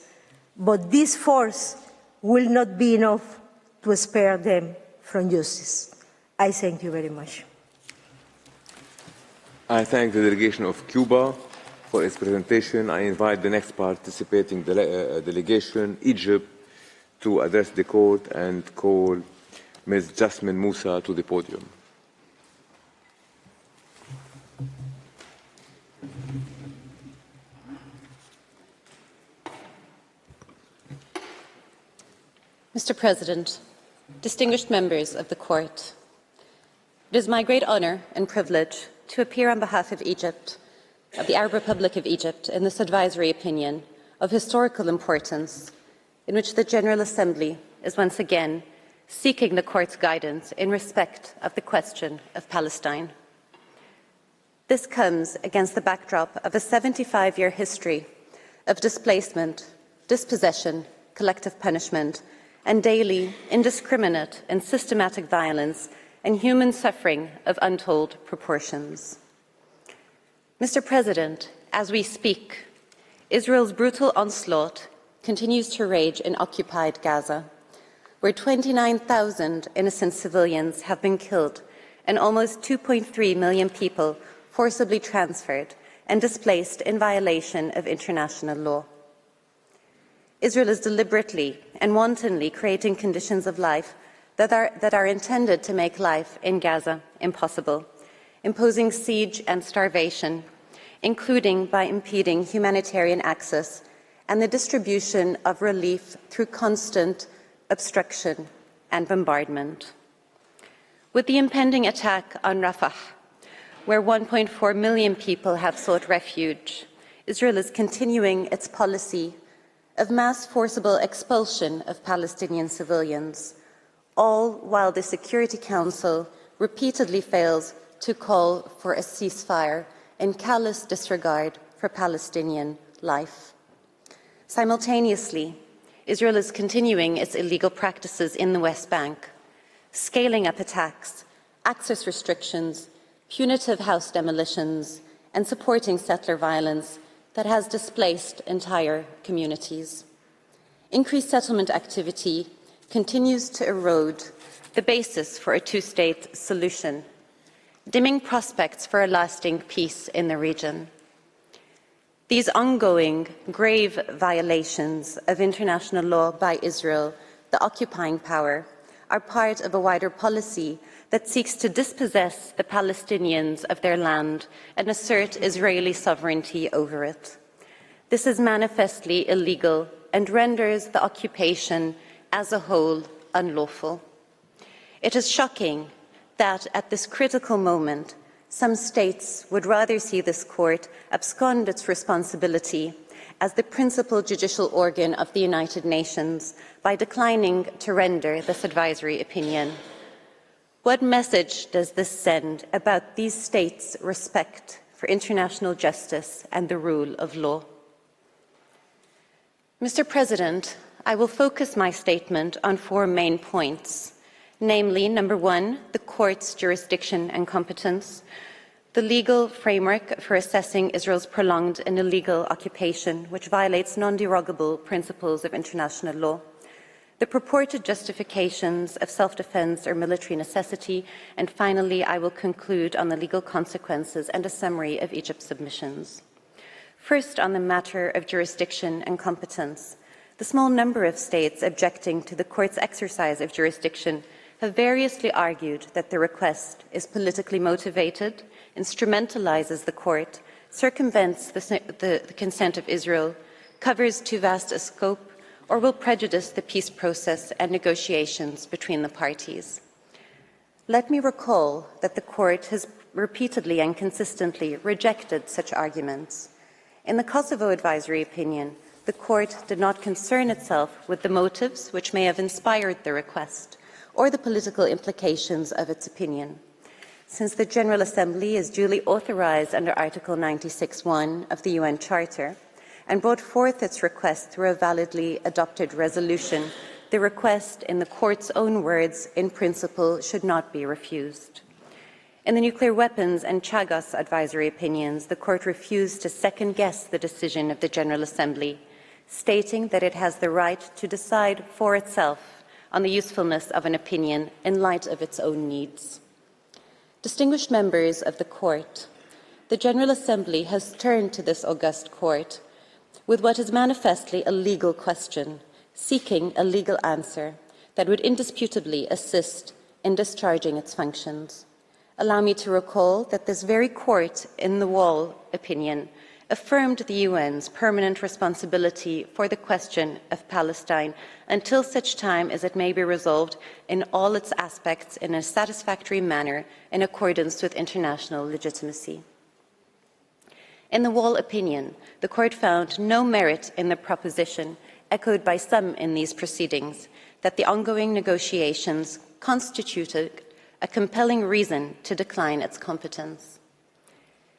but this force will not be enough to spare them from justice. I thank you very much. I thank the delegation of Cuba for its presentation. I invite the next participating delegation, Egypt, to address the court and call Ms. Jasmine Musa to the podium. Mr. President, distinguished members of the Court, it is my great honour and privilege to appear on behalf of Egypt, of the Arab Republic of Egypt, in this advisory opinion of historical importance, in which the General Assembly is once again seeking the Court's guidance in respect of the question of Palestine. This comes against the backdrop of a 75-year history of displacement, dispossession, collective punishment, and daily, indiscriminate and systematic violence and human suffering of untold proportions. Mr. President, as we speak, Israel's brutal onslaught continues to rage in occupied Gaza, where 29,000 innocent civilians have been killed and almost 2.3 million people forcibly transferred and displaced in violation of international law. Israel is deliberately and wantonly creating conditions of life that are intended to make life in Gaza impossible, imposing siege and starvation, including by impeding humanitarian access and the distribution of relief through constant obstruction and bombardment. With the impending attack on Rafah, where 1.4 million people have sought refuge, Israel is continuing its policy of mass forcible expulsion of Palestinian civilians, all while the Security Council repeatedly fails to call for a ceasefire in callous disregard for Palestinian life. Simultaneously, Israel is continuing its illegal practices in the West Bank, scaling up attacks, access restrictions, punitive house demolitions, and supporting settler violence that has displaced entire communities. Increased settlement activity continues to erode the basis for a two-state solution, dimming prospects for a lasting peace in the region. These ongoing, grave violations of international law by Israel, the occupying power, are part of a wider policy that seeks to dispossess the Palestinians of their land and assert Israeli sovereignty over it. This is manifestly illegal and renders the occupation as a whole unlawful. It is shocking that at this critical moment, some states would rather see this court abscond its responsibility as the principal judicial organ of the United Nations by declining to render this advisory opinion. What message does this send about these states' respect for international justice and the rule of law? Mr. President, I will focus my statement on four main points, namely, number one, the court's jurisdiction and competence, the legal framework for assessing Israel's prolonged and illegal occupation, which violates non-derogable principles of international law, the purported justifications of self-defense or military necessity, and finally, I will conclude on the legal consequences and a summary of Egypt's submissions. First, on the matter of jurisdiction and competence, the small number of states objecting to the court's exercise of jurisdiction have variously argued that the request is politically motivated, instrumentalizes the court, circumvents the consent of Israel, covers too vast a scope, or will prejudice the peace process and negotiations between the parties. Let me recall that the court has repeatedly and consistently rejected such arguments. In the Kosovo advisory opinion, the court did not concern itself with the motives which may have inspired the request or the political implications of its opinion. Since the General Assembly is duly authorized under Article 96(1) of the UN Charter and brought forth its request through a validly adopted resolution, the request, in the court's own words, in principle, should not be refused. In the nuclear weapons and Chagos advisory opinions, the court refused to second-guess the decision of the General Assembly, stating that it has the right to decide for itself on the usefulness of an opinion in light of its own needs. Distinguished members of the court, the General Assembly has turned to this august court with what is manifestly a legal question, seeking a legal answer that would indisputably assist in discharging its functions. Allow me to recall that this very court, in the Wall opinion, affirmed the UN's permanent responsibility for the question of Palestine until such time as it may be resolved in all its aspects in a satisfactory manner in accordance with international legitimacy. In the Wall opinion, the court found no merit in the proposition, echoed by some in these proceedings, that the ongoing negotiations constituted a compelling reason to decline its competence.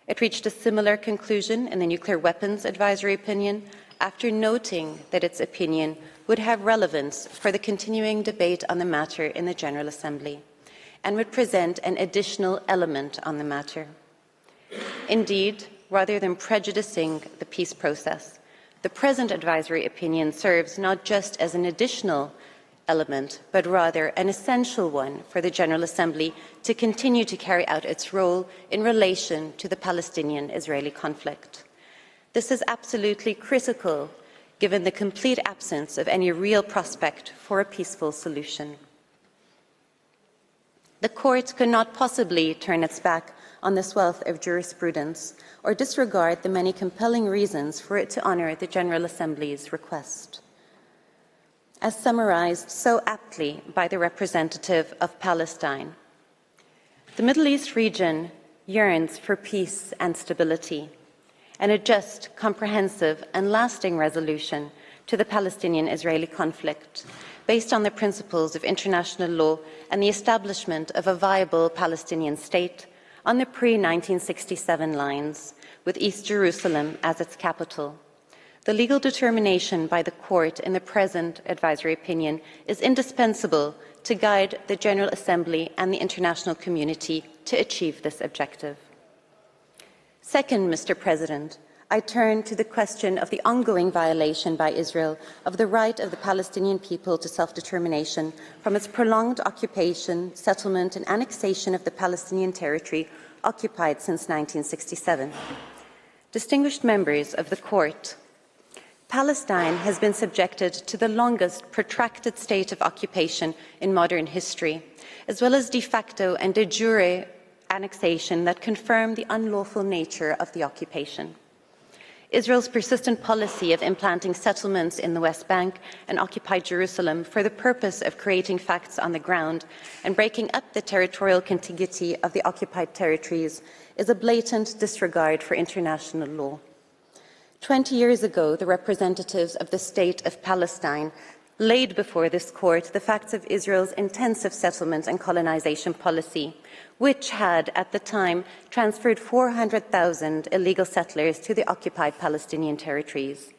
It reached a similar conclusion in the nuclear weapons advisory opinion after noting that its opinion would have relevance for the continuing debate on the matter in the General Assembly and would present an additional element on the matter. Indeed, rather than prejudicing the peace process, the present advisory opinion serves not just as an additional element, but rather an essential one for the General Assembly to continue to carry out its role in relation to the Palestinian-Israeli conflict. This is absolutely critical, given the complete absence of any real prospect for a peaceful solution. The court could not possibly turn its back on this wealth of jurisprudence or disregard the many compelling reasons for it to honour the General Assembly's request. As summarised so aptly by the representative of Palestine, the Middle East region yearns for peace and stability and a just, comprehensive and lasting resolution to the Palestinian-Israeli conflict based on the principles of international law and the establishment of a viable Palestinian state on the pre-1967 lines, with East Jerusalem as its capital. The legal determination by the Court in the present advisory opinion is indispensable to guide the General Assembly and the international community to achieve this objective. Second, Mr. President, I turn to the question of the ongoing violation by Israel of the right of the Palestinian people to self-determination from its prolonged occupation, settlement and annexation of the Palestinian territory occupied since 1967. Distinguished members of the Court, Palestine has been subjected to the longest protracted state of occupation in modern history, as well as de facto and de jure annexation that confirm the unlawful nature of the occupation. Israel's persistent policy of implanting settlements in the West Bank and occupied Jerusalem for the purpose of creating facts on the ground and breaking up the territorial contiguity of the occupied territories is a blatant disregard for international law. 20 years ago, the representatives of the State of Palestine laid before this Court the facts of Israel's intensive settlement and colonization policy, which had, at the time, transferred 400,000 illegal settlers to the occupied Palestinian territories.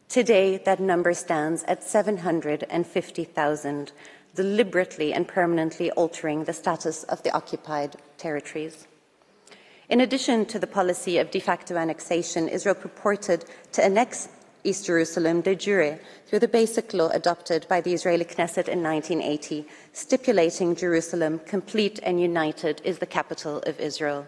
Today, that number stands at 750,000, deliberately and permanently altering the status of the occupied territories. In addition to the policy of de facto annexation, Israel purported to annex East Jerusalem de jure through the basic law adopted by the Israeli Knesset in 1980, stipulating Jerusalem, complete and united, is the capital of Israel.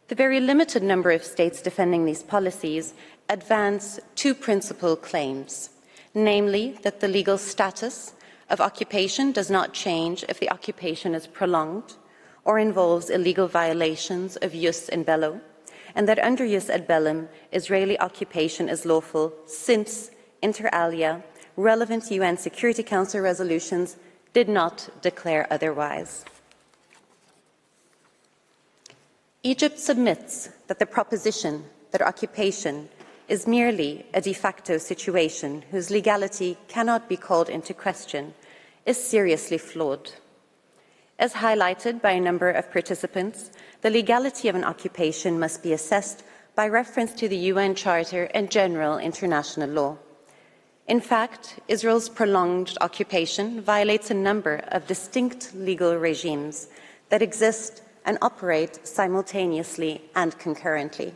The very limited number of states defending these policies advance two principal claims, namely that the legal status of occupation does not change if the occupation is prolonged or involves illegal violations of jus in bello, and that under jus ad bellum, Israeli occupation is lawful since, inter alia, relevant UN Security Council resolutions did not declare otherwise. Egypt submits that the proposition that occupation is merely a de facto situation whose legality cannot be called into question is seriously flawed. As highlighted by a number of participants, the legality of an occupation must be assessed by reference to the UN Charter and general international law. In fact, Israel's prolonged occupation violates a number of distinct legal regimes that exist and operate simultaneously and concurrently.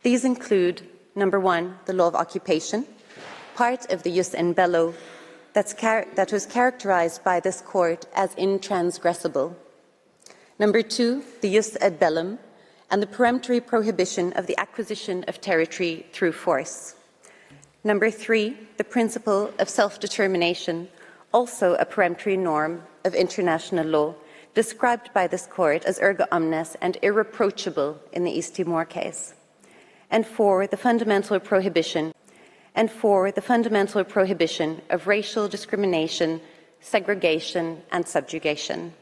These include, number one, the law of occupation, part of the jus in bello that was characterized by this Court as intransgressible. Number two, the jus ad bellum and the peremptory prohibition of the acquisition of territory through force. Number three, the principle of self-determination, also a peremptory norm of international law, described by this Court as erga omnes and irreproachable in the East Timor case. And four, the fundamental prohibition of racial discrimination, segregation, and subjugation.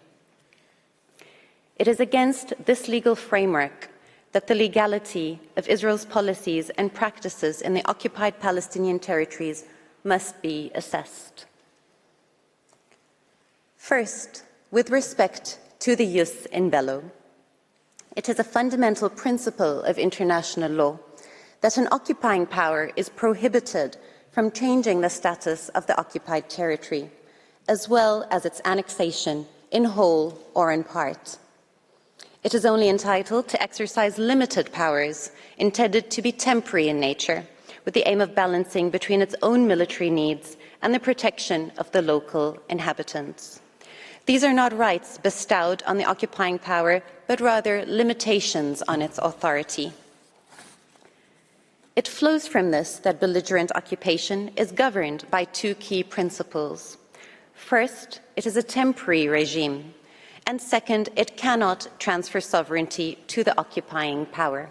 It is against this legal framework that the legality of Israel's policies and practices in the occupied Palestinian territories must be assessed. First, with respect to the jus in bello, it is a fundamental principle of international law that an occupying power is prohibited from changing the status of the occupied territory, as well as its annexation in whole or in part. It is only entitled to exercise limited powers intended to be temporary in nature, with the aim of balancing between its own military needs and the protection of the local inhabitants. These are not rights bestowed on the occupying power, but rather limitations on its authority. It flows from this that belligerent occupation is governed by two key principles. First, it is a temporary regime, And second, it cannot transfer sovereignty to the occupying power.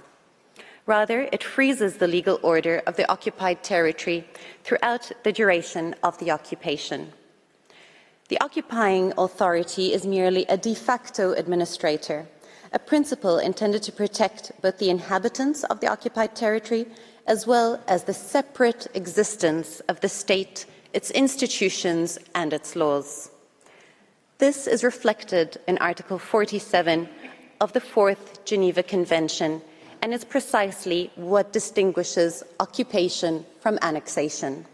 Rather, it freezes the legal order of the occupied territory throughout the duration of the occupation. The occupying authority is merely a de facto administrator, a principle intended to protect both the inhabitants of the occupied territory as well as the separate existence of the state, its institutions, and its laws. This is reflected in Article 47 of the Fourth Geneva Convention, and is precisely what distinguishes occupation from annexation.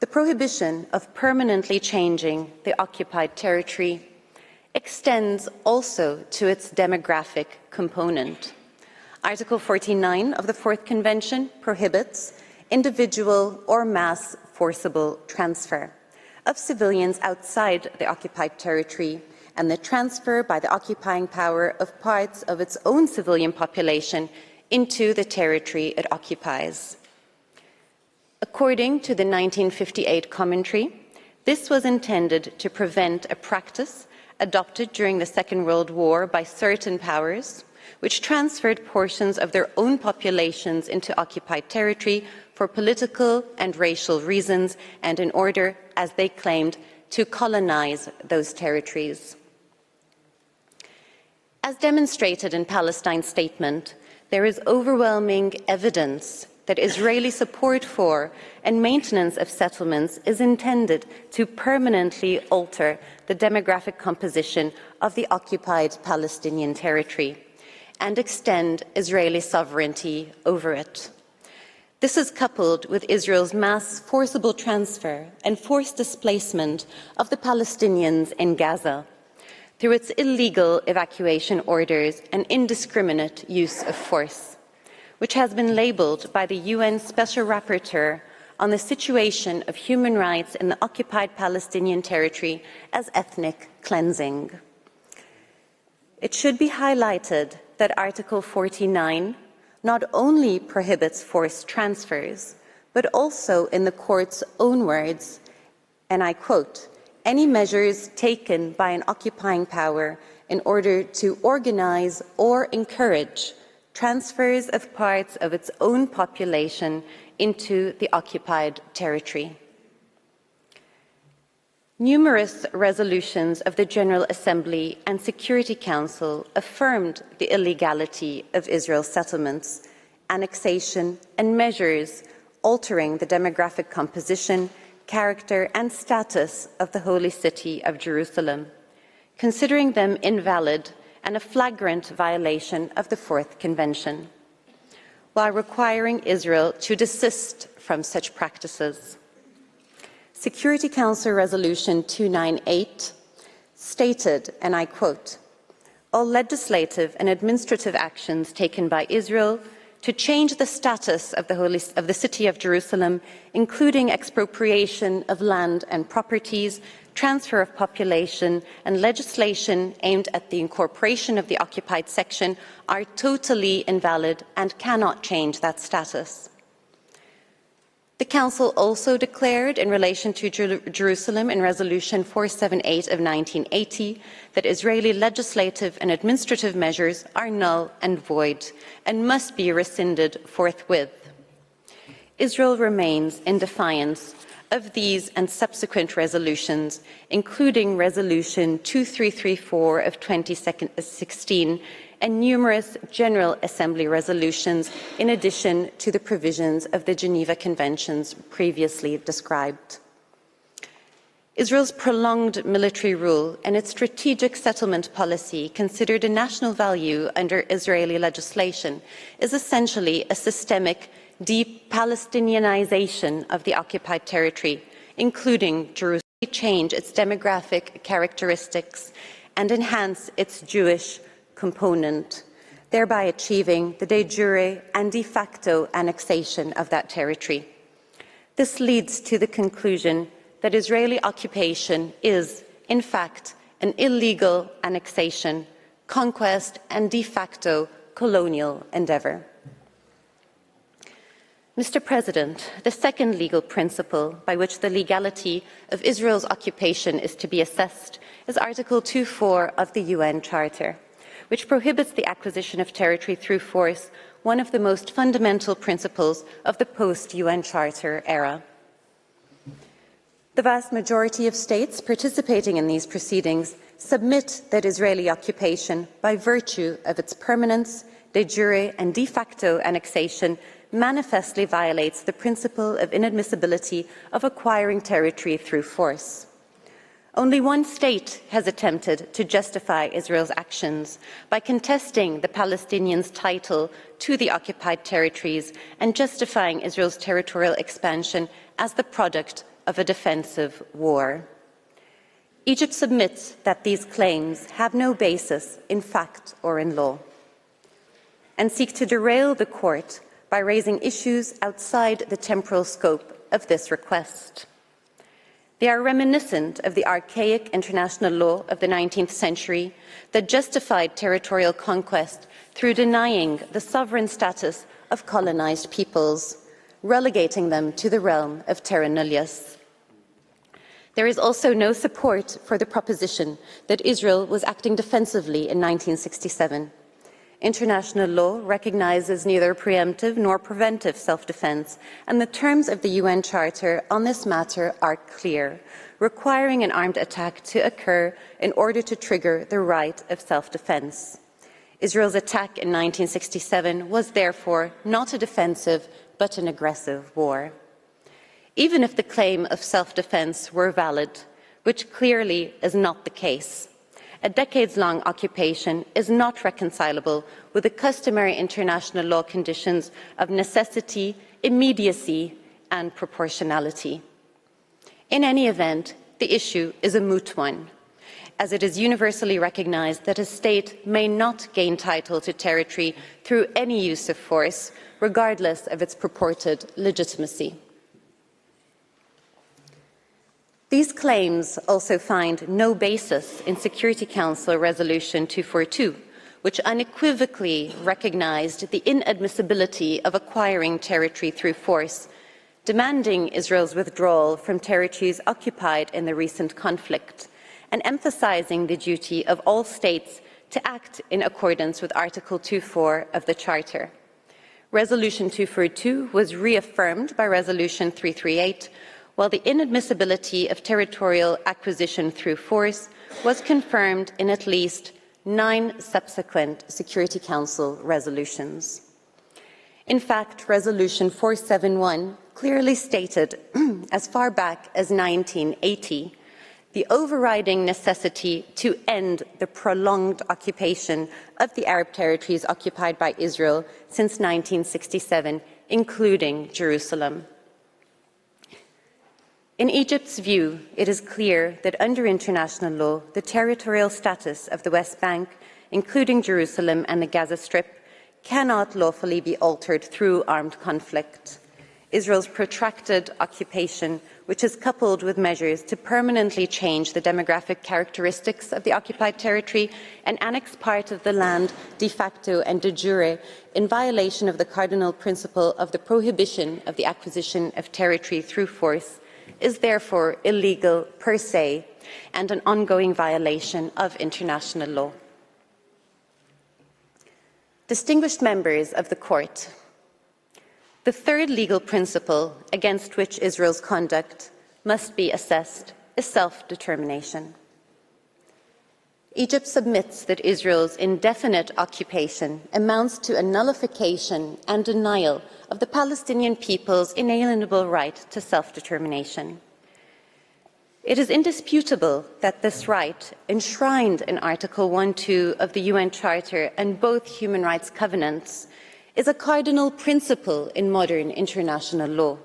The prohibition of permanently changing the occupied territory extends also to its demographic component. Article 49 of the Fourth Convention prohibits individual or mass forcible transfer of civilians outside the occupied territory and the transfer by the occupying power of parts of its own civilian population into the territory it occupies. According to the 1958 commentary, this was intended to prevent a practice adopted during the Second World War by certain powers, which transferred portions of their own populations into occupied territory for political and racial reasons and in order, as they claimed, to colonize those territories. As demonstrated in Palestine's statement, there is overwhelming evidence that Israeli support for and maintenance of settlements is intended to permanently alter the demographic composition of the occupied Palestinian territory and extend Israeli sovereignty over it. This is coupled with Israel's mass forcible transfer and forced displacement of the Palestinians in Gaza through its illegal evacuation orders and indiscriminate use of force, which has been labelled by the UN Special Rapporteur on the situation of human rights in the occupied Palestinian territory as ethnic cleansing. It should be highlighted that Article 49 not only prohibits forced transfers, but also, in the court's own words, and I quote, "Any measures taken by an occupying power in order to organize or encourage transfers of parts of its own population into the occupied territory." Numerous resolutions of the General Assembly and Security Council affirmed the illegality of Israel's settlements, annexation, and measures altering the demographic composition, character, and status of the Holy City of Jerusalem, considering them invalid and a flagrant violation of the Fourth Convention, while requiring Israel to desist from such practices. Security Council Resolution 298 stated, and I quote, "All legislative and administrative actions taken by Israel to change the status of the City of Jerusalem, including expropriation of land and properties, transfer of population, and legislation aimed at the incorporation of the occupied section, are totally invalid and cannot change that status." The Council also declared in relation to Jerusalem in Resolution 478 of 1980 that Israeli legislative and administrative measures are null and void and must be rescinded forthwith. Israel remains in defiance of these and subsequent resolutions, including Resolution 2334 of 2016 and numerous General Assembly resolutions, in addition to the provisions of the Geneva Conventions previously described. Israel's prolonged military rule and its strategic settlement policy, considered a national value under Israeli legislation, is essentially a systemic de-Palestinianization of the occupied territory, including Jerusalem, to change its demographic characteristics and enhance its Jewish component, thereby achieving the de jure and de facto annexation of that territory. This leads to the conclusion that Israeli occupation is, in fact, an illegal annexation, conquest, and de facto colonial endeavor. Mr. President, the second legal principle by which the legality of Israel's occupation is to be assessed is Article 2.4 of the UN Charter, which prohibits the acquisition of territory through force, one of the most fundamental principles of the post-UN Charter era. The vast majority of states participating in these proceedings submit that Israeli occupation, by virtue of its permanence, de jure and de facto annexation, manifestly violates the principle of inadmissibility of acquiring territory through force. Only one state has attempted to justify Israel's actions by contesting the Palestinians' title to the occupied territories and justifying Israel's territorial expansion as the product of a defensive war. Egypt submits that these claims have no basis in fact or in law, and seek to derail the court by raising issues outside the temporal scope of this request. They are reminiscent of the archaic international law of the 19th century that justified territorial conquest through denying the sovereign status of colonized peoples, relegating them to the realm of terra nullius. There is also no support for the proposition that Israel was acting defensively in 1967. International law recognizes neither preemptive nor preventive self-defense, and the terms of the UN Charter on this matter are clear, requiring an armed attack to occur in order to trigger the right of self-defense. Israel's attack in 1967 was therefore not a defensive but an aggressive war. Even if the claim of self-defense were valid, which clearly is not the case, a decades-long occupation is not reconcilable with the customary international law conditions of necessity, immediacy, and proportionality. In any event, the issue is a moot one, as it is universally recognized that a state may not gain title to territory through any use of force, regardless of its purported legitimacy. These claims also find no basis in Security Council Resolution 242, which unequivocally recognized the inadmissibility of acquiring territory through force, demanding Israel's withdrawal from territories occupied in the recent conflict, and emphasizing the duty of all states to act in accordance with Article 2.4 of the Charter. Resolution 242 was reaffirmed by Resolution 338, while the inadmissibility of territorial acquisition through force was confirmed in at least 9 subsequent Security Council resolutions. In fact, Resolution 471 clearly stated, as far back as 1980, the overriding necessity to end the prolonged occupation of the Arab territories occupied by Israel since 1967, including Jerusalem. In Egypt's view, it is clear that under international law, the territorial status of the West Bank, including Jerusalem and the Gaza Strip, cannot lawfully be altered through armed conflict. Israel's protracted occupation, which is coupled with measures to permanently change the demographic characteristics of the occupied territory and annex part of the land de facto and de jure in violation of the cardinal principle of the prohibition of the acquisition of territory through force, is therefore illegal per se and an ongoing violation of international law. Distinguished members of the Court, the third legal principle against which Israel's conduct must be assessed is self-determination. Egypt submits that Israel's indefinite occupation amounts to a nullification and denial of the Palestinian people's inalienable right to self-determination. It is indisputable that this right, enshrined in Article 1.2 of the UN Charter and both human rights covenants, is a cardinal principle in modern international law.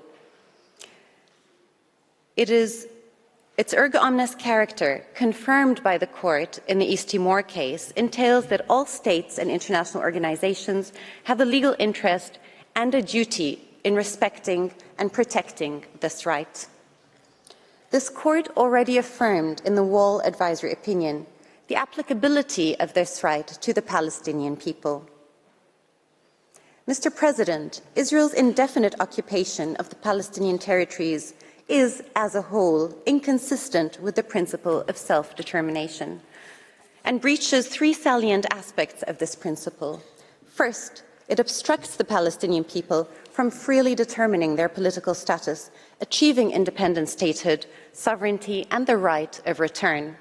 Its erga omnes character, confirmed by the court in the East Timor case, entails that all states and international organizations have a legal interest and a duty in respecting and protecting this right. This court already affirmed in the Wall advisory opinion the applicability of this right to the Palestinian people. Mr. President, Israel's indefinite occupation of the Palestinian territories is, as a whole, inconsistent with the principle of self-determination and breaches three salient aspects of this principle. First, it obstructs the Palestinian people from freely determining their political status, achieving independent statehood, sovereignty, and the right of return.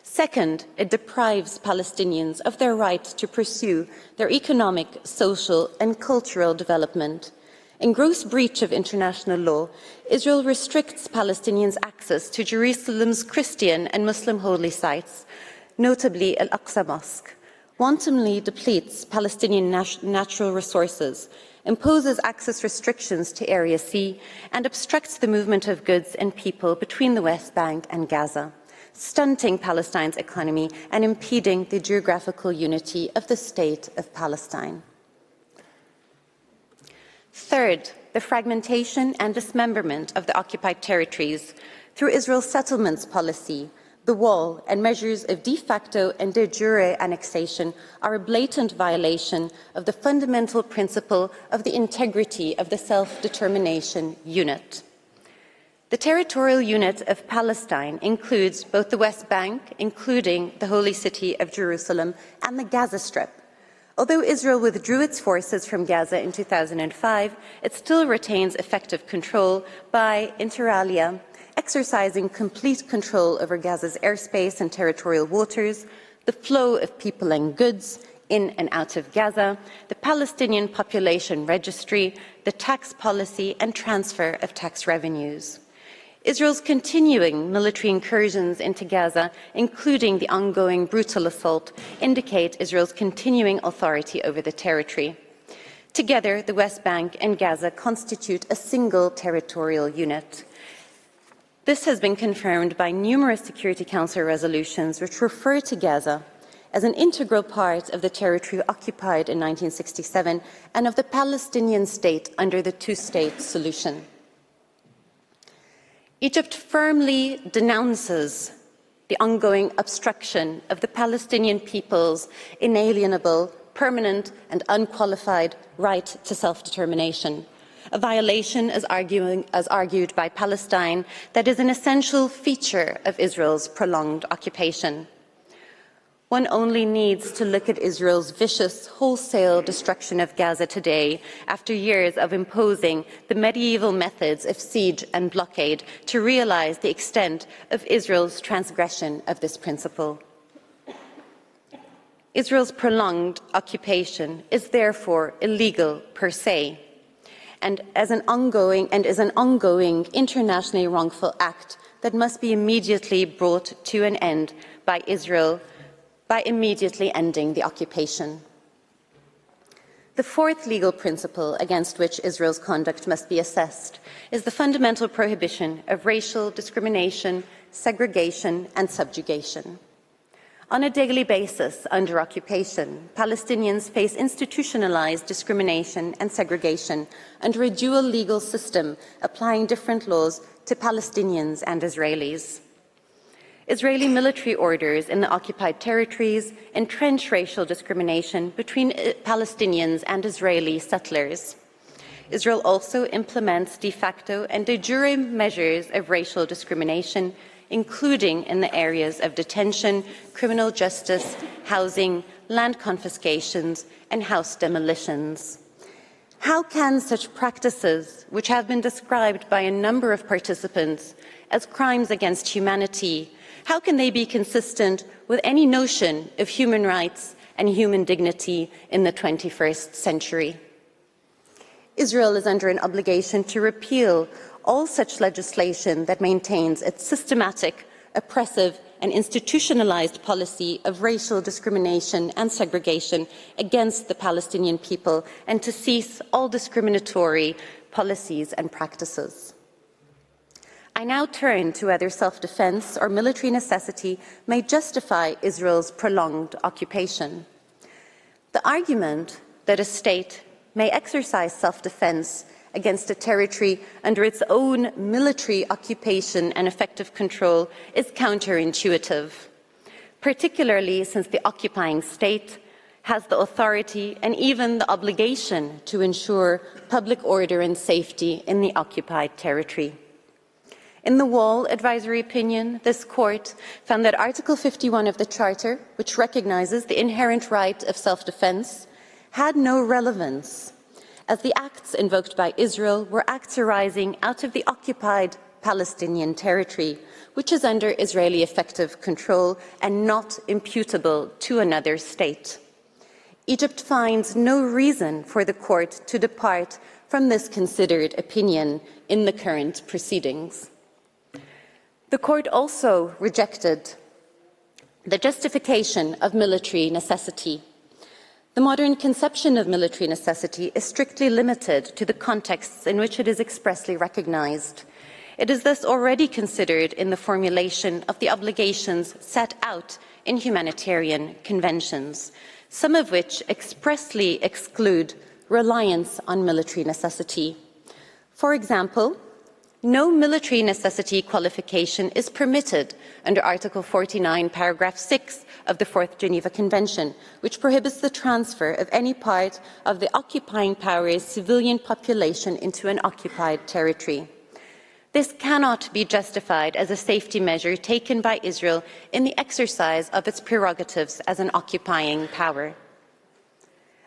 Second, it deprives Palestinians of their right to pursue their economic, social, and cultural development. In gross breach of international law, Israel restricts Palestinians' access to Jerusalem's Christian and Muslim holy sites, notably Al-Aqsa Mosque, wantonly depletes Palestinian natural resources, imposes access restrictions to Area C, and obstructs the movement of goods and people between the West Bank and Gaza, stunting Palestine's economy and impeding the geographical unity of the State of Palestine. Third, the fragmentation and dismemberment of the occupied territories through Israel's settlements policy, the wall, and measures of de facto and de jure annexation are a blatant violation of the fundamental principle of the integrity of the self-determination unit. The territorial unit of Palestine includes both the West Bank, including the holy city of Jerusalem, and the Gaza Strip. Although Israel withdrew its forces from Gaza in 2005, it still retains effective control by, inter alia, exercising complete control over Gaza's airspace and territorial waters, the flow of people and goods in and out of Gaza, the Palestinian population registry, the tax policy, and transfer of tax revenues. Israel's continuing military incursions into Gaza, including the ongoing brutal assault, indicate Israel's continuing authority over the territory. Together, the West Bank and Gaza constitute a single territorial unit. This has been confirmed by numerous Security Council resolutions which refer to Gaza as an integral part of the territory occupied in 1967 and of the Palestinian state under the two-state solution. Egypt firmly denounces the ongoing obstruction of the Palestinian people's inalienable, permanent, and unqualified right to self-determination, a violation as argued by Palestine that is an essential feature of Israel's prolonged occupation. One only needs to look at Israel's vicious, wholesale destruction of Gaza today, after years of imposing the medieval methods of siege and blockade, to realize the extent of Israel's transgression of this principle. Israel's prolonged occupation is therefore illegal per se, and is an ongoing internationally wrongful act that must be immediately brought to an end by Israel by immediately ending the occupation. The fourth legal principle against which Israel's conduct must be assessed is the fundamental prohibition of racial discrimination, segregation, and subjugation. On a daily basis, under occupation, Palestinians face institutionalized discrimination and segregation under a dual legal system applying different laws to Palestinians and Israelis. Israeli military orders in the occupied territories entrench racial discrimination between Palestinians and Israeli settlers. Israel also implements de facto and de jure measures of racial discrimination, including in the areas of detention, criminal justice, housing, land confiscations, and house demolitions. How can such practices, which have been described by a number of participants as crimes against humanity, how can they be consistent with any notion of human rights and human dignity in the 21st century? Israel is under an obligation to repeal all such legislation that maintains its systematic, oppressive, and institutionalized policy of racial discrimination and segregation against the Palestinian people, and to cease all discriminatory policies and practices. I now turn to whether self-defense or military necessity may justify Israel's prolonged occupation. The argument that a state may exercise self-defense against a territory under its own military occupation and effective control is counterintuitive, particularly since the occupying state has the authority and even the obligation to ensure public order and safety in the occupied territory. In the Wall Advisory Opinion, this Court found that Article 51 of the Charter, which recognises the inherent right of self-defence, had no relevance, as the acts invoked by Israel were acts arising out of the occupied Palestinian territory, which is under Israeli effective control and not imputable to another state. Egypt finds no reason for the Court to depart from this considered opinion in the current proceedings. The Court also rejected the justification of military necessity. The modern conception of military necessity is strictly limited to the contexts in which it is expressly recognised. It is thus already considered in the formulation of the obligations set out in humanitarian conventions, some of which expressly exclude reliance on military necessity. For example, no military necessity qualification is permitted under Article 49, paragraph 6 of the Fourth Geneva Convention, which prohibits the transfer of any part of the occupying power's civilian population into an occupied territory. This cannot be justified as a safety measure taken by Israel in the exercise of its prerogatives as an occupying power.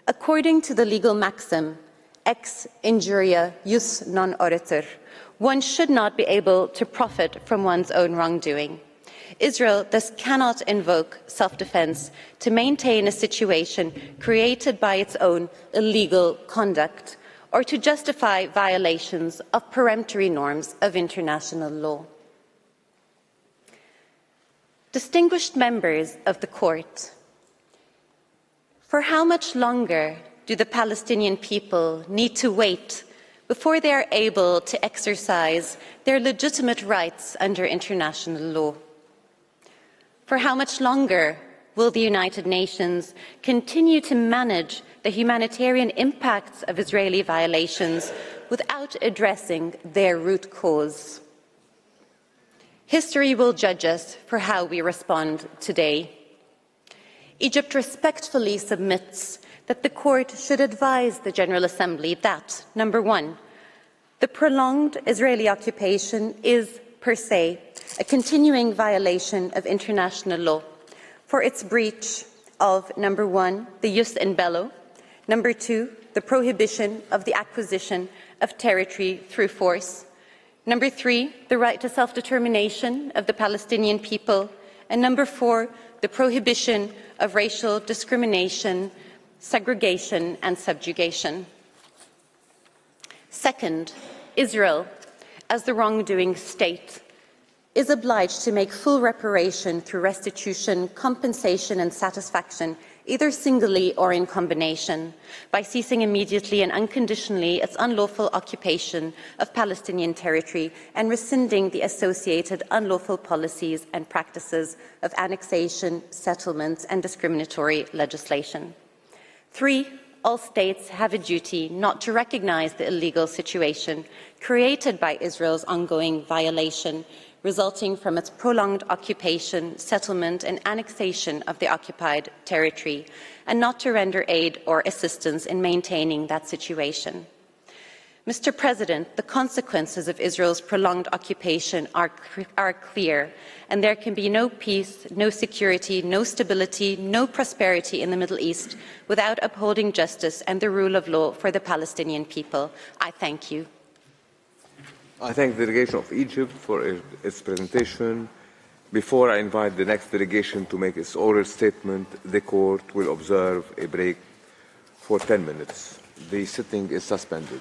According to the legal maxim, ex injuria jus non oritur, one should not be able to profit from one's own wrongdoing. Israel thus cannot invoke self-defense to maintain a situation created by its own illegal conduct or to justify violations of peremptory norms of international law. Distinguished members of the Court, for how much longer do the Palestinian people need to wait before they are able to exercise their legitimate rights under international law? For how much longer will the United Nations continue to manage the humanitarian impacts of Israeli violations without addressing their root cause? History will judge us for how we respond today. Egypt respectfully submits that the Court should advise the General Assembly that, number one, the prolonged Israeli occupation is, per se, a continuing violation of international law for its breach of, number one, the jus in bello, number two, the prohibition of the acquisition of territory through force, number three, the right to self-determination of the Palestinian people, and number four, the prohibition of racial discrimination, segregation and subjugation. Second, Israel, as the wrongdoing state, is obliged to make full reparation through restitution, compensation and satisfaction, either singly or in combination, by ceasing immediately and unconditionally its unlawful occupation of Palestinian territory and rescinding the associated unlawful policies and practices of annexation, settlements and discriminatory legislation. Three, all states have a duty not to recognize the illegal situation created by Israel's ongoing violation resulting from its prolonged occupation, settlement and annexation of the occupied territory, and not to render aid or assistance in maintaining that situation. Mr. President, the consequences of Israel's prolonged occupation are clear, and there can be no peace, no security, no stability, no prosperity in the Middle East without upholding justice and the rule of law for the Palestinian people. I thank you. I thank the delegation of Egypt for its presentation. Before I invite the next delegation to make its oral statement, the Court will observe a break for 10 minutes. The sitting is suspended.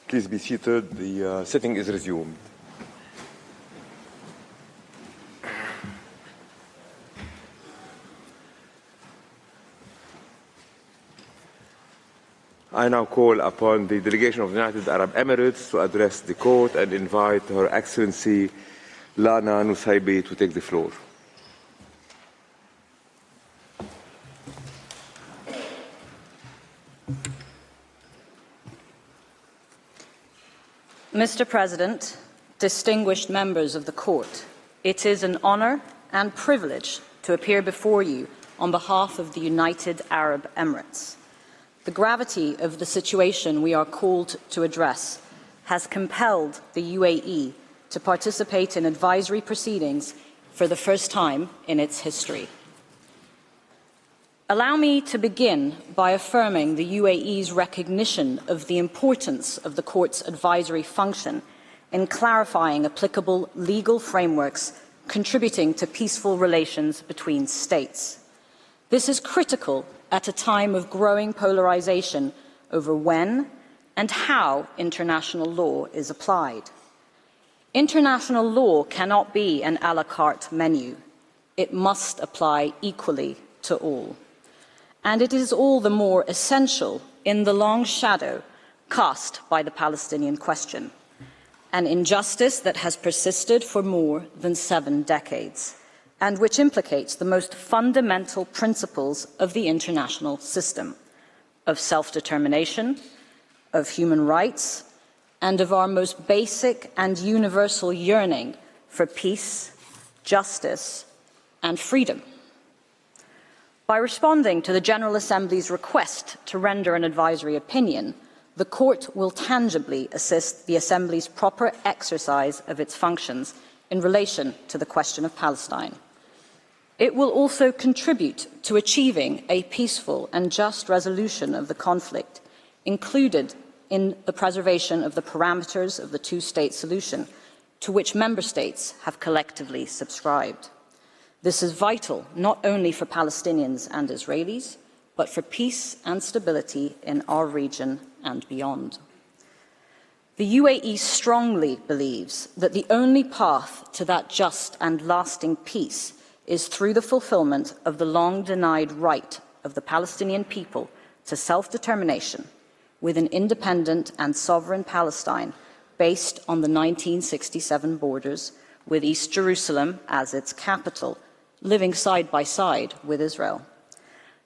Please be seated. The sitting is resumed. I now call upon the delegation of the United Arab Emirates to address the court and invite Her Excellency Lana Nusaybi to take the floor. Mr. President, distinguished members of the Court, it is an honour and privilege to appear before you on behalf of the United Arab Emirates. The gravity of the situation we are called to address has compelled the UAE to participate in advisory proceedings for the first time in its history. Allow me to begin by affirming the UAE's recognition of the importance of the Court's advisory function in clarifying applicable legal frameworks contributing to peaceful relations between states. This is critical at a time of growing polarization over when and how international law is applied. International law cannot be an à la carte menu. It must apply equally to all. And it is all the more essential in the long shadow cast by the Palestinian question, an injustice that has persisted for more than 7 decades, and which implicates the most fundamental principles of the international system, of self-determination, of human rights, and of our most basic and universal yearning for peace, justice, and freedom. By responding to the General Assembly's request to render an advisory opinion, the Court will tangibly assist the Assembly's proper exercise of its functions in relation to the question of Palestine. It will also contribute to achieving a peaceful and just resolution of the conflict, included in the preservation of the parameters of the two-state solution, to which Member States have collectively subscribed. This is vital not only for Palestinians and Israelis, but for peace and stability in our region and beyond. The UAE strongly believes that the only path to that just and lasting peace is through the fulfillment of the long-denied right of the Palestinian people to self-determination, with an independent and sovereign Palestine based on the 1967 borders, with East Jerusalem as its capital, living side by side with Israel.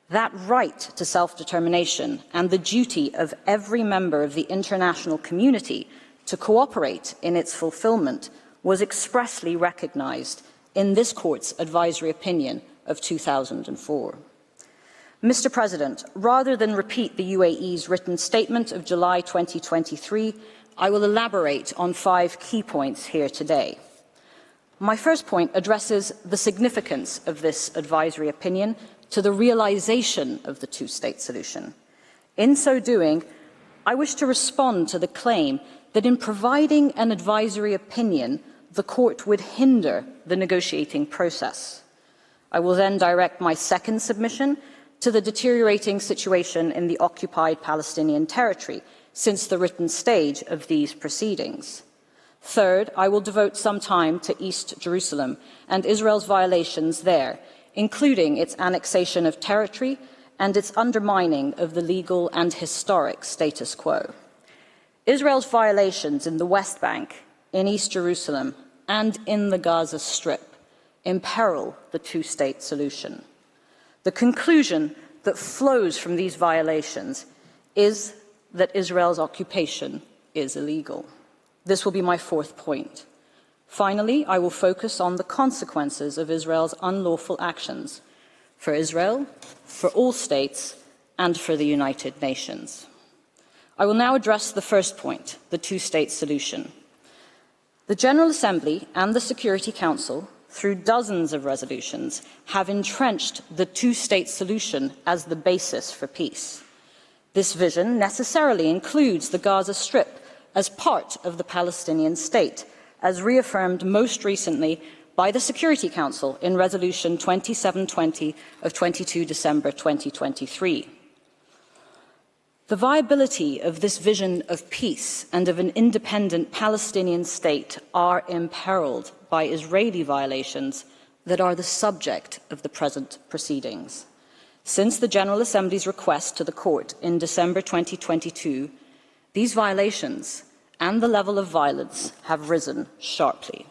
That right to self-determination and the duty of every member of the international community to cooperate in its fulfillment was expressly recognized in this Court's advisory opinion of 2004. Mr. President, rather than repeat the UAE's written statement of July 2023, I will elaborate on 5 key points here today. My first point addresses the significance of this advisory opinion to the realization of the two-state solution. In so doing, I wish to respond to the claim that in providing an advisory opinion, the Court would hinder the negotiating process. I will then direct my second submission to the deteriorating situation in the occupied Palestinian territory since the written stage of these proceedings. Third, I will devote some time to East Jerusalem and Israel's violations there, including its annexation of territory and its undermining of the legal and historic status quo. Israel's violations in the West Bank, in East Jerusalem, and in the Gaza Strip imperil the two-state solution. The conclusion that flows from these violations is that Israel's occupation is illegal. This will be my fourth point. Finally, I will focus on the consequences of Israel's unlawful actions for Israel, for all states, and for the United Nations. I will now address the first point, the two-state solution. The General Assembly and the Security Council, through dozens of resolutions, have entrenched the two-state solution as the basis for peace. This vision necessarily includes the Gaza Strip as part of the Palestinian state, as reaffirmed most recently by the Security Council in Resolution 2720 of 22 December 2023. The viability of this vision of peace and of an independent Palestinian state are imperiled by Israeli violations that are the subject of the present proceedings. Since the General Assembly's request to the Court in December 2022, these violations and the level of violence have risen sharply.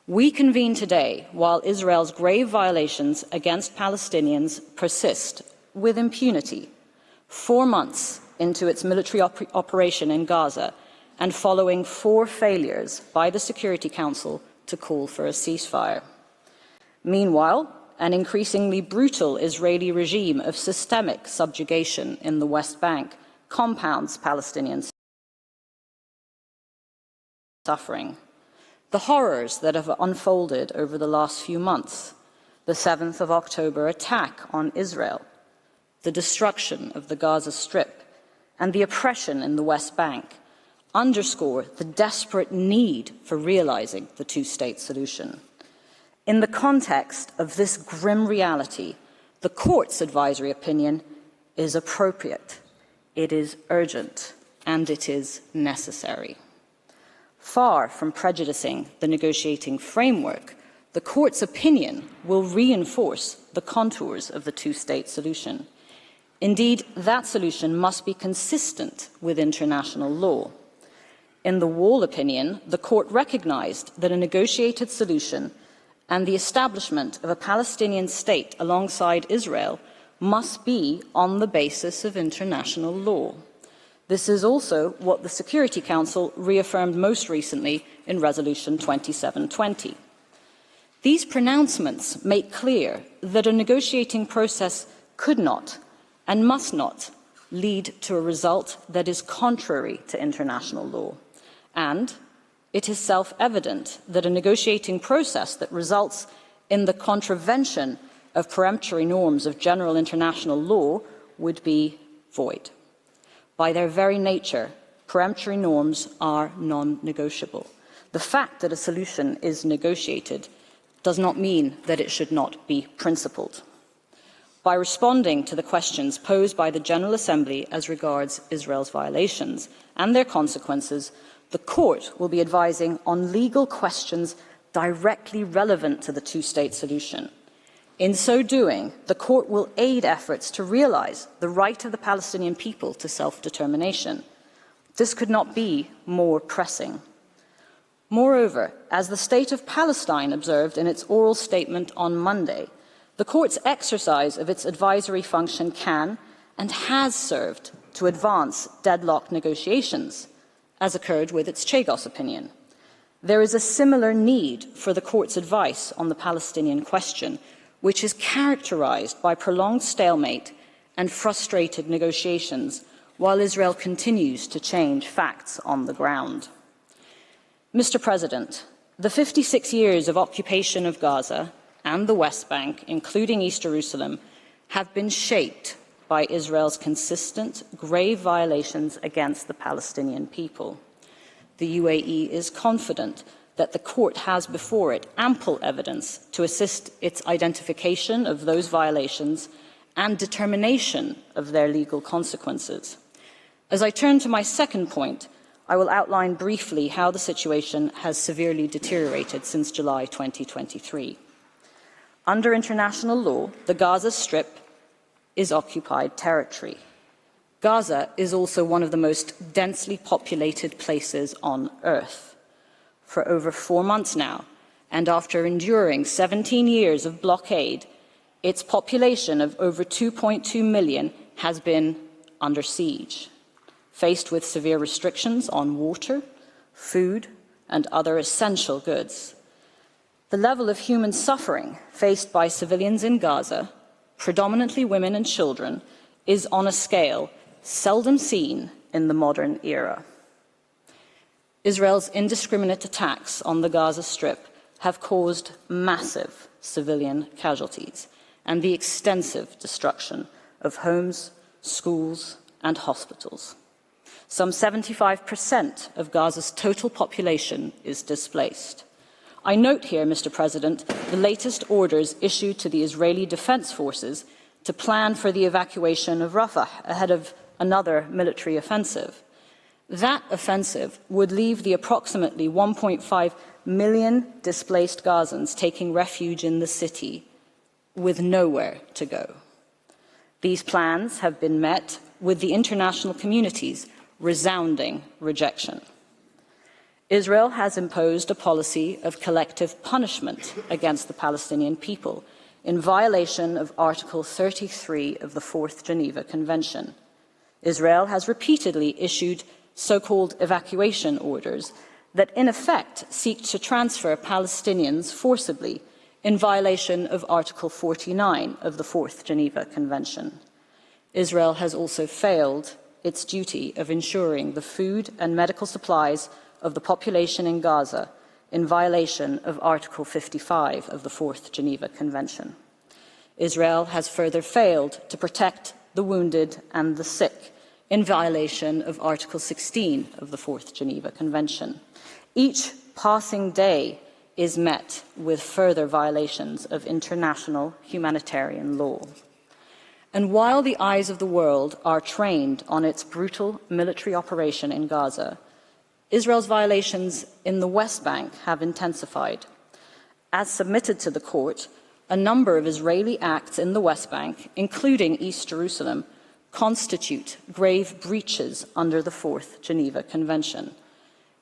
We convene today while Israel's grave violations against Palestinians persist with impunity, 4 months into its military operation in Gaza and following 4 failures by the Security Council to call for a ceasefire. Meanwhile, an increasingly brutal Israeli regime of systemic subjugation in the West Bank compounds Palestinian suffering. The horrors that have unfolded over the last few months, the 7th of October attack on Israel, the destruction of the Gaza Strip, and the oppression in the West Bank underscore the desperate need for realizing the two-state solution. In the context of this grim reality, the Court's advisory opinion is appropriate, it is urgent, and it is necessary. Far from prejudicing the negotiating framework, the Court's opinion will reinforce the contours of the two-state solution. Indeed, that solution must be consistent with international law. In the Wall opinion, the Court recognized that a negotiated solution and the establishment of a Palestinian state alongside Israel must be on the basis of international law. This is also what the Security Council reaffirmed most recently in Resolution 2720. These pronouncements make clear that a negotiating process could not and must not lead to a result that is contrary to international law. And it is self-evident that a negotiating process that results in the contravention of peremptory norms of general international law would be void. By their very nature, peremptory norms are non-negotiable. The fact that a solution is negotiated does not mean that it should not be principled. By responding to the questions posed by the General Assembly as regards Israel's violations and their consequences, the Court will be advising on legal questions directly relevant to the two-state solution. In so doing, the Court will aid efforts to realize the right of the Palestinian people to self-determination. This could not be more pressing. Moreover, as the State of Palestine observed in its oral statement on Monday, the Court's exercise of its advisory function can and has served to advance deadlocked negotiations, as occurred with its Chagos opinion. There is a similar need for the Court's advice on the Palestinian question, which is characterized by prolonged stalemate and frustrated negotiations, while Israel continues to change facts on the ground. Mr. President, the 56 years of occupation of Gaza and the West Bank, including East Jerusalem, have been shaped by Israel's consistent, grave violations against the Palestinian people. The UAE is confident that the Court has before it ample evidence to assist its identification of those violations and determination of their legal consequences. As I turn to my second point, I will outline briefly how the situation has severely deteriorated since July 2023. Under international law, the Gaza Strip is occupied territory. Gaza is also one of the most densely populated places on Earth. For over 4 months now, and after enduring 17 years of blockade, its population of over 2.2 million has been under siege, faced with severe restrictions on water, food, and other essential goods. The level of human suffering faced by civilians in Gaza, predominantly women and children, is on a scale seldom seen in the modern era. Israel's indiscriminate attacks on the Gaza Strip have caused massive civilian casualties and the extensive destruction of homes, schools, and hospitals. Some 75% of Gaza's total population is displaced. I note here, Mr. President, the latest orders issued to the Israeli Defense Forces to plan for the evacuation of Rafah ahead of another military offensive. That offensive would leave the approximately 1.5 million displaced Gazans taking refuge in the city with nowhere to go. These plans have been met with the international community's resounding rejection. Israel has imposed a policy of collective punishment against the Palestinian people in violation of Article 33 of the Fourth Geneva Convention. Israel has repeatedly issued so-called evacuation orders that in effect seek to transfer Palestinians forcibly in violation of Article 49 of the Fourth Geneva Convention. Israel has also failed its duty of ensuring the food and medical supplies of the population in Gaza in violation of Article 55 of the Fourth Geneva Convention. Israel has further failed to protect the wounded and the sick in violation of Article 16 of the Fourth Geneva Convention. Each passing day is met with further violations of international humanitarian law. And while the eyes of the world are trained on its brutal military operation in Gaza, Israel's violations in the West Bank have intensified. As submitted to the court, a number of Israeli acts in the West Bank, including East Jerusalem, constitute grave breaches under the Fourth Geneva Convention.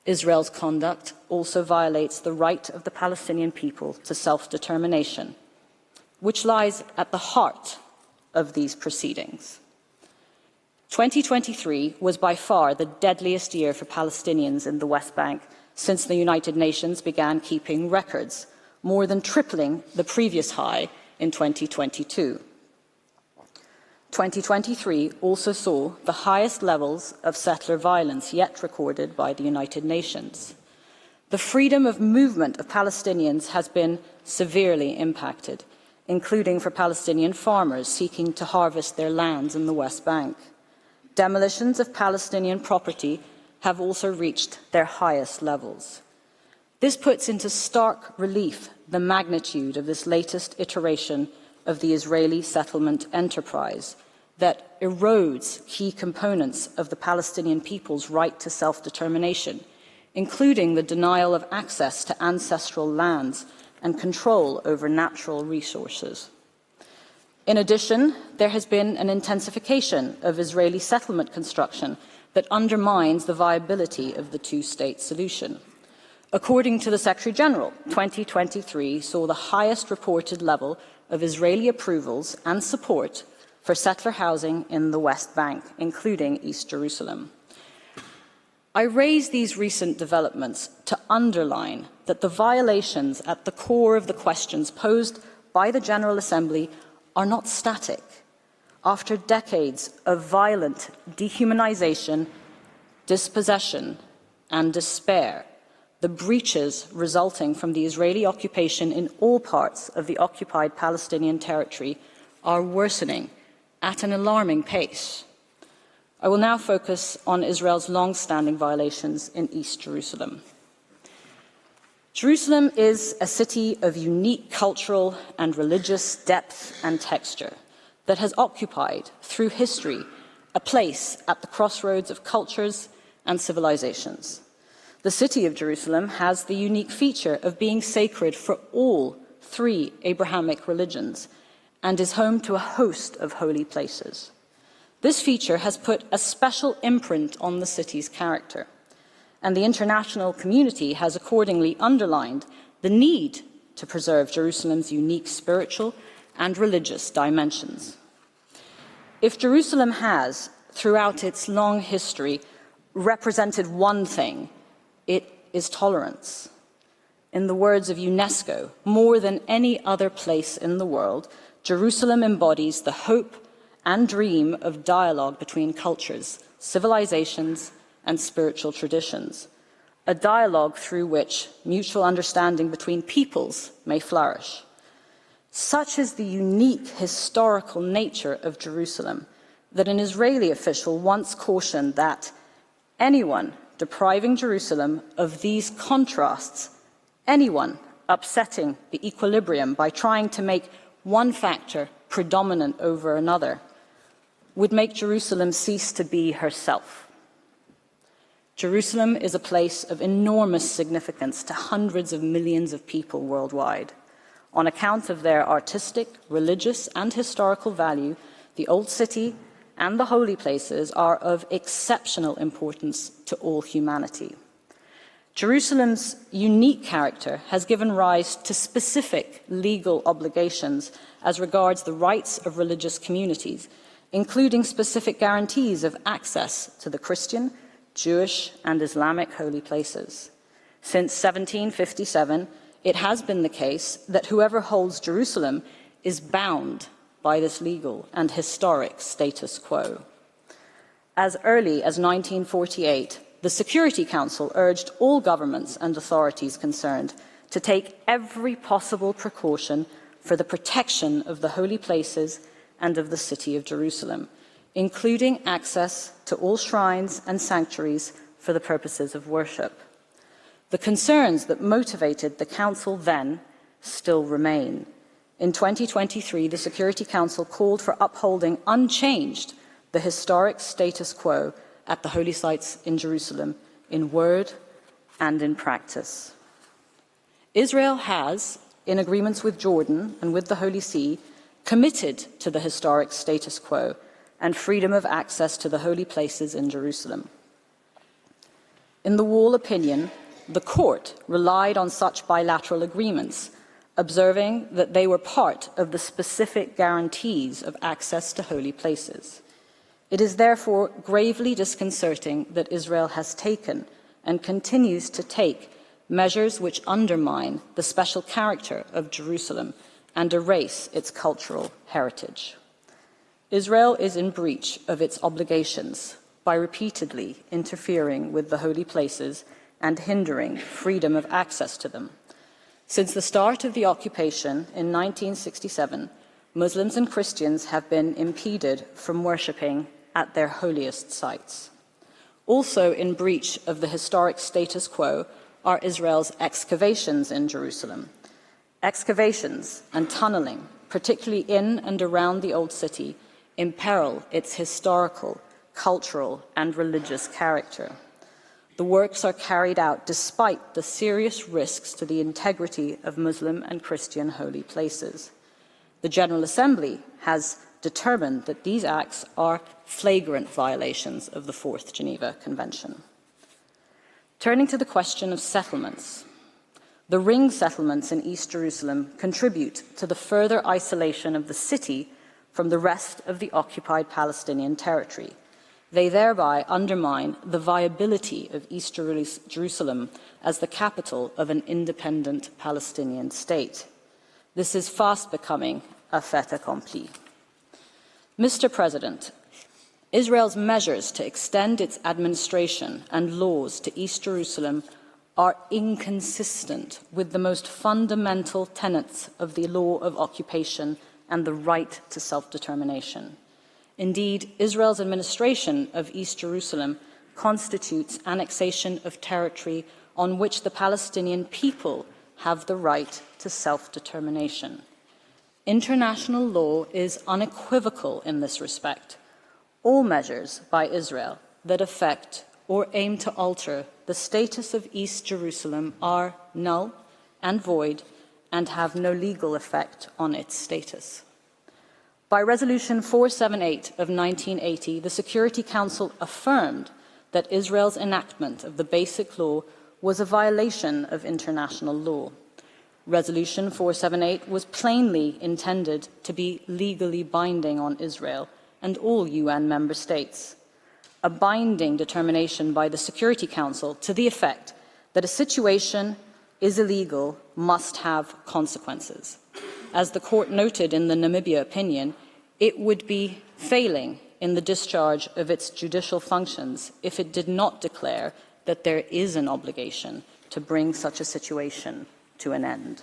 Israel's conduct also violates the right of the Palestinian people to self-determination, which lies at the heart of these proceedings. 2023 was by far the deadliest year for Palestinians in the West Bank since the United Nations began keeping records, more than tripling the previous high in 2022. 2023 also saw the highest levels of settler violence yet recorded by the United Nations. The freedom of movement of Palestinians has been severely impacted, including for Palestinian farmers seeking to harvest their lands in the West Bank. Demolitions of Palestinian property have also reached their highest levels. This puts into stark relief the magnitude of this latest iteration of the Israeli settlement enterprise that erodes key components of the Palestinian people's right to self-determination, including the denial of access to ancestral lands and control over natural resources. In addition, there has been an intensification of Israeli settlement construction that undermines the viability of the two-state solution. According to the Secretary-General, 2023 saw the highest reported level of Israeli approvals and support for settler housing in the West Bank, including East Jerusalem. I raise these recent developments to underline that the violations at the core of the questions posed by the General Assembly are not static. After decades of violent dehumanization, dispossession, and despair, the breaches resulting from the Israeli occupation in all parts of the occupied Palestinian territory are worsening at an alarming pace. I will now focus on Israel's long-standing violations in East Jerusalem. Jerusalem is a city of unique cultural and religious depth and texture that has occupied, through history, a place at the crossroads of cultures and civilizations. The city of Jerusalem has the unique feature of being sacred for all three Abrahamic religions and is home to a host of holy places. This feature has put a special imprint on the city's character, and the international community has accordingly underlined the need to preserve Jerusalem's unique spiritual and religious dimensions. If Jerusalem has, throughout its long history, represented one thing, it is tolerance. In the words of UNESCO, more than any other place in the world, Jerusalem embodies the hope and dream of dialogue between cultures, civilizations, and spiritual traditions, a dialogue through which mutual understanding between peoples may flourish. Such is the unique historical nature of Jerusalem that an Israeli official once cautioned that anyone depriving Jerusalem of these contrasts, anyone upsetting the equilibrium by trying to make one factor predominant over another, would make Jerusalem cease to be herself. Jerusalem is a place of enormous significance to hundreds of millions of people worldwide. On account of their artistic, religious, and historical value, the Old City and the holy places are of exceptional importance to all humanity. Jerusalem's unique character has given rise to specific legal obligations as regards the rights of religious communities, including specific guarantees of access to the Christian, Jewish, and Islamic holy places. Since 1757, it has been the case that whoever holds Jerusalem is bound by this legal and historic status quo. As early as 1948, the Security Council urged all governments and authorities concerned to take every possible precaution for the protection of the holy places and of the city of Jerusalem, including access to all shrines and sanctuaries for the purposes of worship. The concerns that motivated the Council then still remain. In 2023, the Security Council called for upholding unchanged the historic status quo at the holy sites in Jerusalem, in word and in practice. Israel has, in agreements with Jordan and with the Holy See, committed to the historic status quo and freedom of access to the holy places in Jerusalem. In the Wall opinion, the Court relied on such bilateral agreements, observing that they were part of the specific guarantees of access to holy places. It is therefore gravely disconcerting that Israel has taken and continues to take measures which undermine the special character of Jerusalem and erase its cultural heritage. Israel is in breach of its obligations by repeatedly interfering with the holy places and hindering freedom of access to them. Since the start of the occupation in 1967, Muslims and Christians have been impeded from worshipping at their holiest sites. Also in breach of the historic status quo are Israel's excavations in Jerusalem. Excavations and tunneling, particularly in and around the Old City, imperil its historical, cultural, and religious character. The works are carried out despite the serious risks to the integrity of Muslim and Christian holy places. The General Assembly has determined that these acts are flagrant violations of the Fourth Geneva Convention. Turning to the question of settlements, the ring settlements in East Jerusalem contribute to the further isolation of the city from the rest of the occupied Palestinian territory. They thereby undermine the viability of East Jerusalem as the capital of an independent Palestinian state. This is fast becoming a fait accompli. Mr. President, Israel's measures to extend its administration and laws to East Jerusalem are inconsistent with the most fundamental tenets of the law of occupation and the right to self-determination. Indeed, Israel's administration of East Jerusalem constitutes annexation of territory on which the Palestinian people have the right to self-determination. International law is unequivocal in this respect. All measures by Israel that affect or aim to alter the status of East Jerusalem are null and void and have no legal effect on its status. By Resolution 478 of 1980, the Security Council affirmed that Israel's enactment of the Basic Law was a violation of international law. Resolution 478 was plainly intended to be legally binding on Israel and all UN member states. A binding determination by the Security Council to the effect that a situation is illegal must have consequences. As the Court noted in the Namibia opinion, it would be failing in the discharge of its judicial functions if it did not declare that there is an obligation to bring such a situation to an end.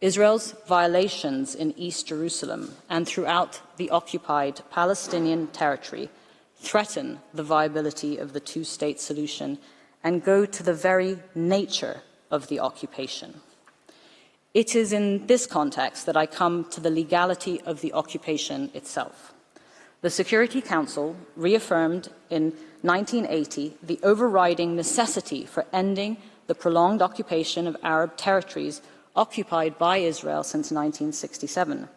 Israel's violations in East Jerusalem and throughout the occupied Palestinian territory threaten the viability of the two-state solution and go to the very nature of the occupation. It is in this context that I come to the legality of the occupation itself. The Security Council reaffirmed in 1980 the overriding necessity for ending the prolonged occupation of Arab territories occupied by Israel since 1967.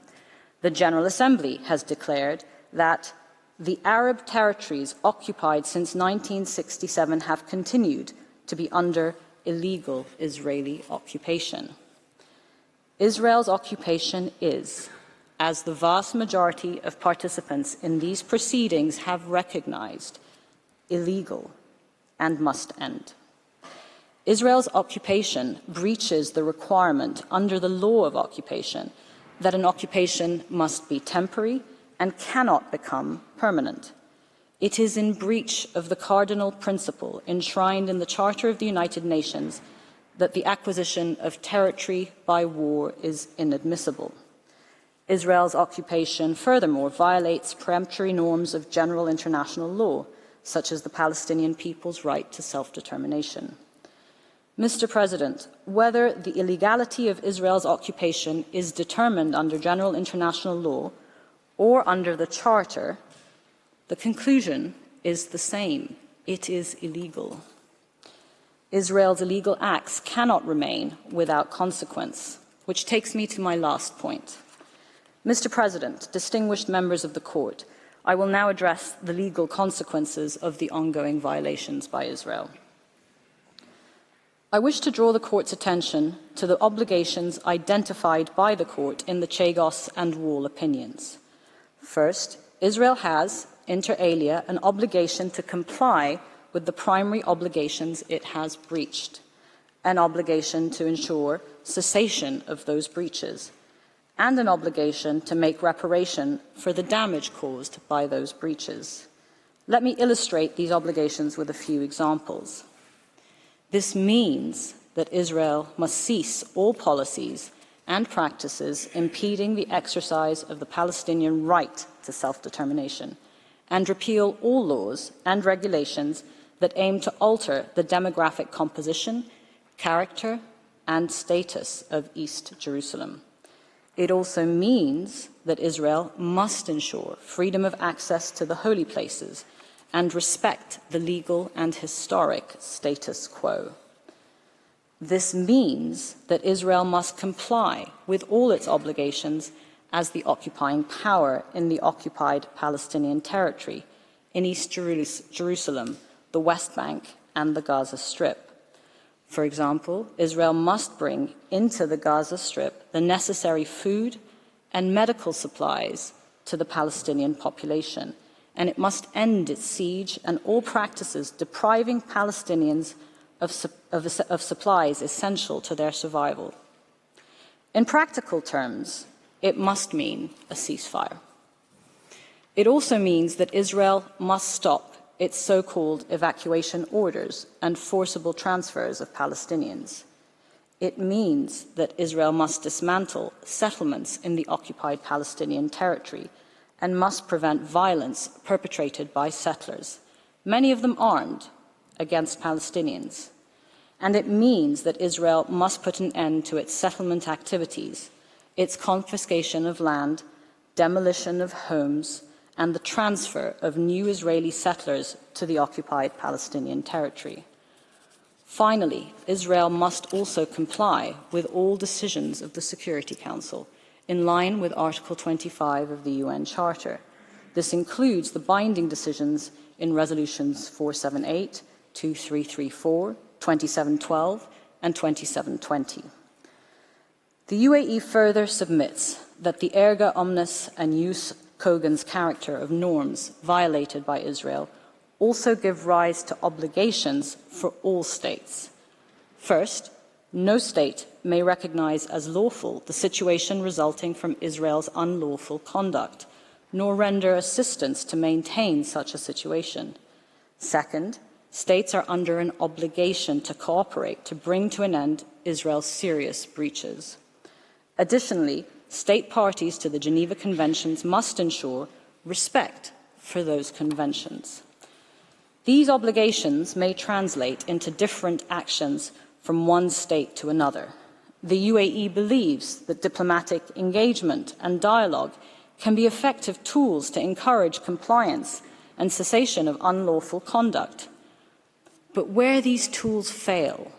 The General Assembly has declared that the Arab territories occupied since 1967 have continued to be under illegal Israeli occupation. Israel's occupation is, as the vast majority of participants in these proceedings have recognized, illegal and must end. Israel's occupation breaches the requirement under the law of occupation that an occupation must be temporary and cannot become permanent. It is in breach of the cardinal principle enshrined in the Charter of the United Nations that the acquisition of territory by war is inadmissible. Israel's occupation, furthermore, violates peremptory norms of general international law, such as the Palestinian people's right to self-determination. Mr. President, whether the illegality of Israel's occupation is determined under general international law or under the Charter, the conclusion is the same. It is illegal. Israel's illegal acts cannot remain without consequence, which takes me to my last point. Mr. President, distinguished members of the Court, I will now address the legal consequences of the ongoing violations by Israel. I wish to draw the Court's attention to the obligations identified by the Court in the Chagos and Wall opinions. First, Israel has, inter alia, an obligation to comply with the primary obligations it has breached, an obligation to ensure cessation of those breaches, and an obligation to make reparation for the damage caused by those breaches. Let me illustrate these obligations with a few examples. This means that Israel must cease all policies and practices impeding the exercise of the Palestinian right to self-determination, and repeal all laws and regulations that aim to alter the demographic composition, character, and status of East Jerusalem. It also means that Israel must ensure freedom of access to the holy places and respect the legal and historic status quo. This means that Israel must comply with all its obligations as the occupying power in the occupied Palestinian territory in East Jerusalem, the West Bank, and the Gaza Strip. For example, Israel must bring into the Gaza Strip the necessary food and medical supplies to the Palestinian population, and it must end its siege and all practices depriving Palestinians of supplies essential to their survival. In practical terms, it must mean a ceasefire. It also means that Israel must stop its so-called evacuation orders and forcible transfers of Palestinians. It means that Israel must dismantle settlements in the occupied Palestinian territory and must prevent violence perpetrated by settlers, many of them armed, against Palestinians. And it means that Israel must put an end to its settlement activities, its confiscation of land, demolition of homes, and the transfer of new Israeli settlers to the occupied Palestinian territory. Finally, Israel must also comply with all decisions of the Security Council, in line with Article 25 of the UN Charter. This includes the binding decisions in Resolutions 478, 2334, 2712, and 2720. The UAE further submits that the erga omnes and jus cogens character of norms violated by Israel also give rise to obligations for all states. First, no state may recognize as lawful the situation resulting from Israel's unlawful conduct, nor render assistance to maintain such a situation. Second, states are under an obligation to cooperate to bring to an end Israel's serious breaches. Additionally, state parties to the Geneva Conventions must ensure respect for those conventions. These obligations may translate into different actions from one state to another. The UAE believes that diplomatic engagement and dialogue can be effective tools to encourage compliance and cessation of unlawful conduct. But where these tools fail,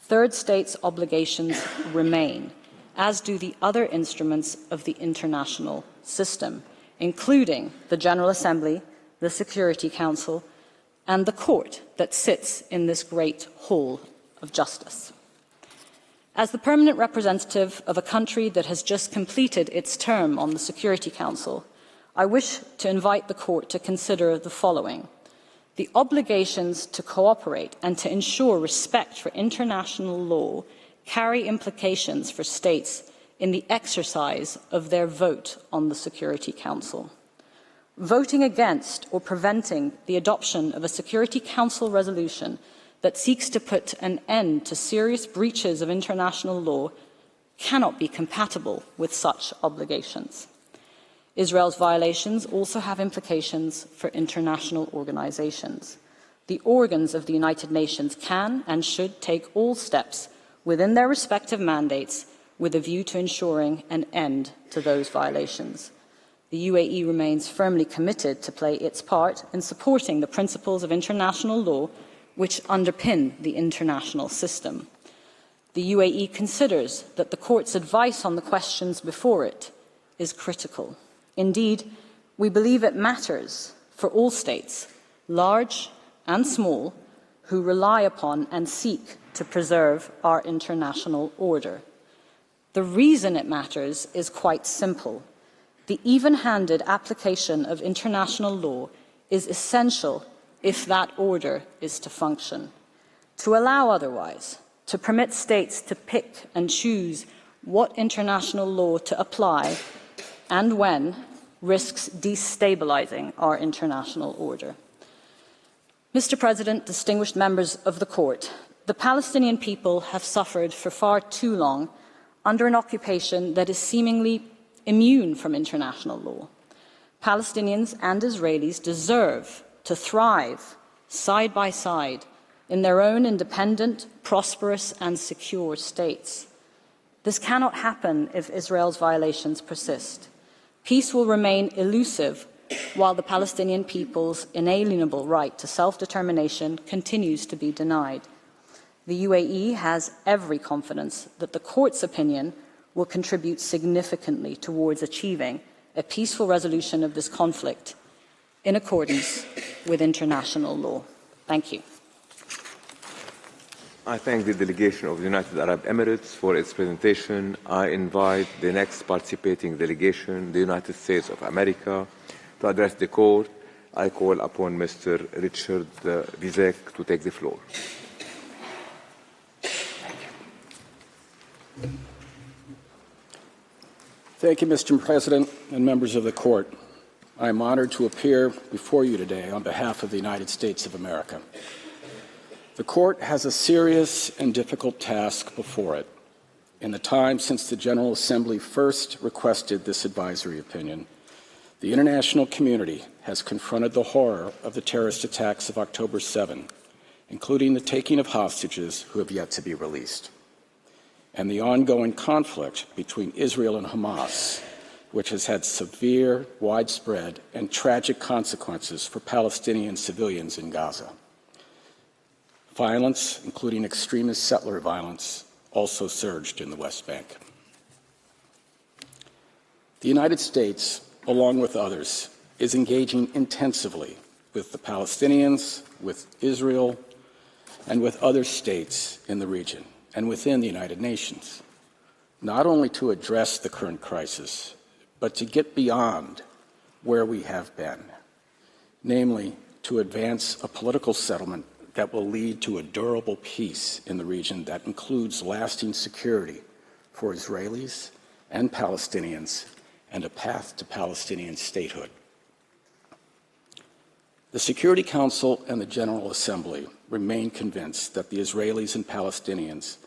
third states' obligations remain, as do the other instruments of the international system, including the General Assembly, the Security Council, and the court that sits in this great hall of justice. As the permanent representative of a country that has just completed its term on the Security Council, I wish to invite the court to consider the following. The obligations to cooperate and to ensure respect for international law carry implications for states in the exercise of their vote on the Security Council. Voting against or preventing the adoption of a Security Council resolution that seeks to put an end to serious breaches of international law cannot be compatible with such obligations. Israel's violations also have implications for international organizations. The organs of the United Nations can and should take all steps within their respective mandates with a view to ensuring an end to those violations. The UAE remains firmly committed to play its part in supporting the principles of international law which underpin the international system. The UAE considers that the Court's advice on the questions before it is critical. Indeed, we believe it matters for all states, large and small, who rely upon and seek to preserve our international order. The reason it matters is quite simple. The even-handed application of international law is essential if that order is to function. To allow otherwise, to permit states to pick and choose what international law to apply and when, risks destabilizing our international order. Mr. President, distinguished members of the Court, the Palestinian people have suffered for far too long under an occupation that is seemingly immune from international law. Palestinians and Israelis deserve to thrive side by side in their own independent, prosperous and secure states. This cannot happen if Israel's violations persist. Peace will remain elusive while the Palestinian people's inalienable right to self-determination continues to be denied. The UAE has every confidence that the Court's opinion will contribute significantly towards achieving a peaceful resolution of this conflict in accordance with international law. Thank you. I thank the delegation of the United Arab Emirates for its presentation. I invite the next participating delegation, the United States of America, to address the court. I call upon Mr. Richard Vizek to take the floor. Thank you, Mr. President and members of the Court. I am honored to appear before you today on behalf of the United States of America. The Court has a serious and difficult task before it. In the time since the General Assembly first requested this advisory opinion, the international community has confronted the horror of the terrorist attacks of October 7, including the taking of hostages who have yet to be released, and the ongoing conflict between Israel and Hamas, which has had severe, widespread, and tragic consequences for Palestinian civilians in Gaza. Violence, including extremist settler violence, also surged in the West Bank. The United States, along with others, is engaging intensively with the Palestinians, with Israel, and with other states in the region and within the United Nations, not only to address the current crisis, but to get beyond where we have been, namely to advance a political settlement that will lead to a durable peace in the region that includes lasting security for Israelis and Palestinians and a path to Palestinian statehood. The Security Council and the General Assembly remain convinced that the Israelis and Palestinians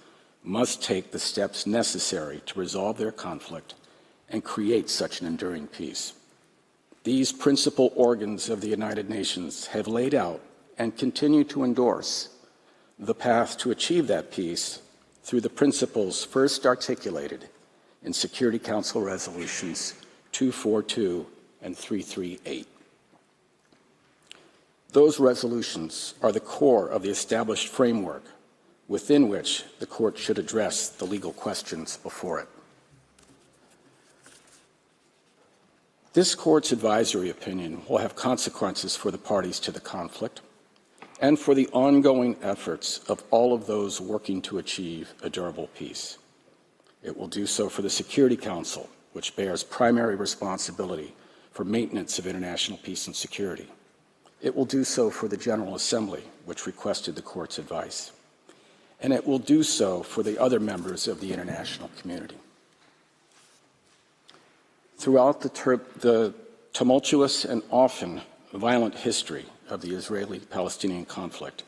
must take the steps necessary to resolve their conflict and create such an enduring peace. These principal organs of the United Nations have laid out and continue to endorse the path to achieve that peace through the principles first articulated in Security Council resolutions 242 and 338. Those resolutions are the core of the established framework within which the Court should address the legal questions before it. This Court's advisory opinion will have consequences for the parties to the conflict and for the ongoing efforts of all of those working to achieve a durable peace. It will do so for the Security Council, which bears primary responsibility for maintenance of international peace and security. It will do so for the General Assembly, which requested the Court's advice. And it will do so for the other members of the international community. Throughout the tumultuous and often violent history of the Israeli-Palestinian conflict,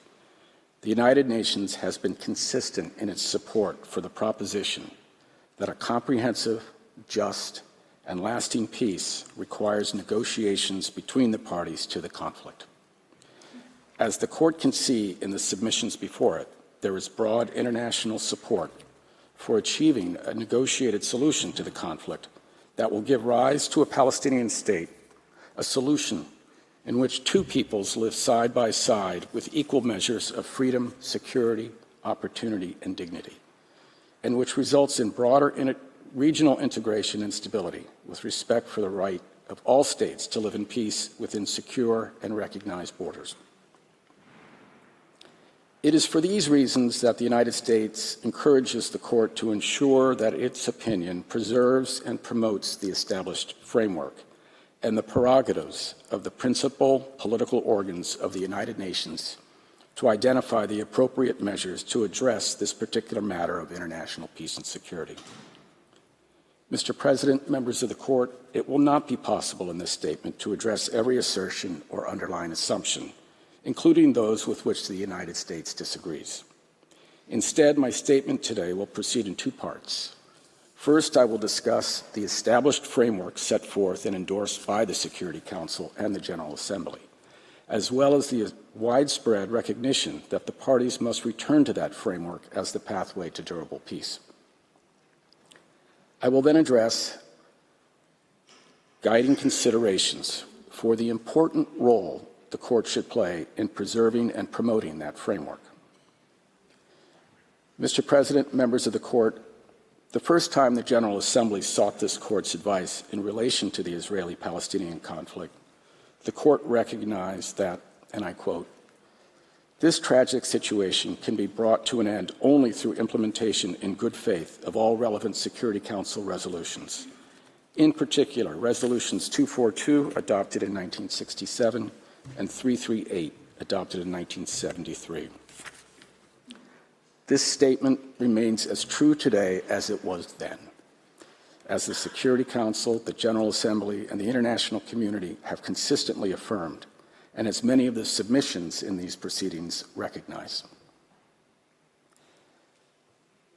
the United Nations has been consistent in its support for the proposition that a comprehensive, just, and lasting peace requires negotiations between the parties to the conflict. As the Court can see in the submissions before it, there is broad international support for achieving a negotiated solution to the conflict that will give rise to a Palestinian state, a solution in which two peoples live side by side with equal measures of freedom, security, opportunity, and dignity, and which results in broader regional integration and stability with respect for the right of all states to live in peace within secure and recognized borders. It is for these reasons that the United States encourages the Court to ensure that its opinion preserves and promotes the established framework and the prerogatives of the principal political organs of the United Nations to identify the appropriate measures to address this particular matter of international peace and security. Mr. President, members of the Court, it will not be possible in this statement to address every assertion or underlying assumption, including those with which the United States disagrees. Instead, my statement today will proceed in two parts. First, I will discuss the established framework set forth and endorsed by the Security Council and the General Assembly, as well as the widespread recognition that the parties must return to that framework as the pathway to durable peace. I will then address guiding considerations for the important role the Court should play in preserving and promoting that framework. Mr. President, members of the Court, the first time the General Assembly sought this Court's advice in relation to the Israeli-Palestinian conflict, the Court recognized that, and I quote, "This tragic situation can be brought to an end only through implementation in good faith of all relevant Security Council resolutions, in particular resolutions 242 adopted in 1967 and 338 adopted in 1973. This statement remains as true today as it was then, as the Security Council, the General Assembly, and the international community have consistently affirmed, and as many of the submissions in these proceedings recognize.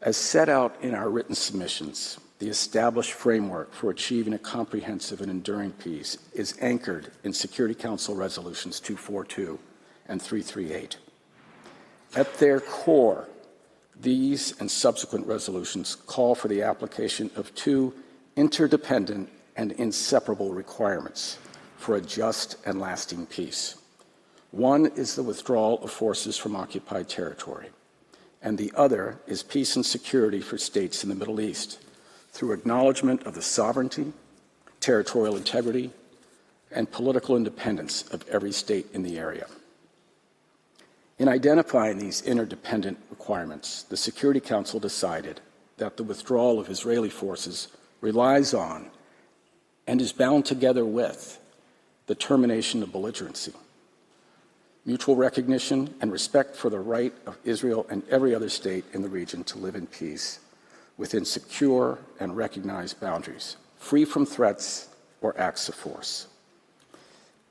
As set out in our written submissions, the established framework for achieving a comprehensive and enduring peace is anchored in Security Council resolutions 242 and 338. At their core, these and subsequent resolutions call for the application of two interdependent and inseparable requirements for a just and lasting peace. One is the withdrawal of forces from occupied territory, and the other is peace and security for states in the Middle East through acknowledgement of the sovereignty, territorial integrity, and political independence of every state in the area. In identifying these interdependent requirements, the Security Council decided that the withdrawal of Israeli forces relies on and is bound together with the termination of belligerency, mutual recognition and respect for the right of Israel and every other state in the region to live in peace within secure and recognized boundaries, free from threats or acts of force.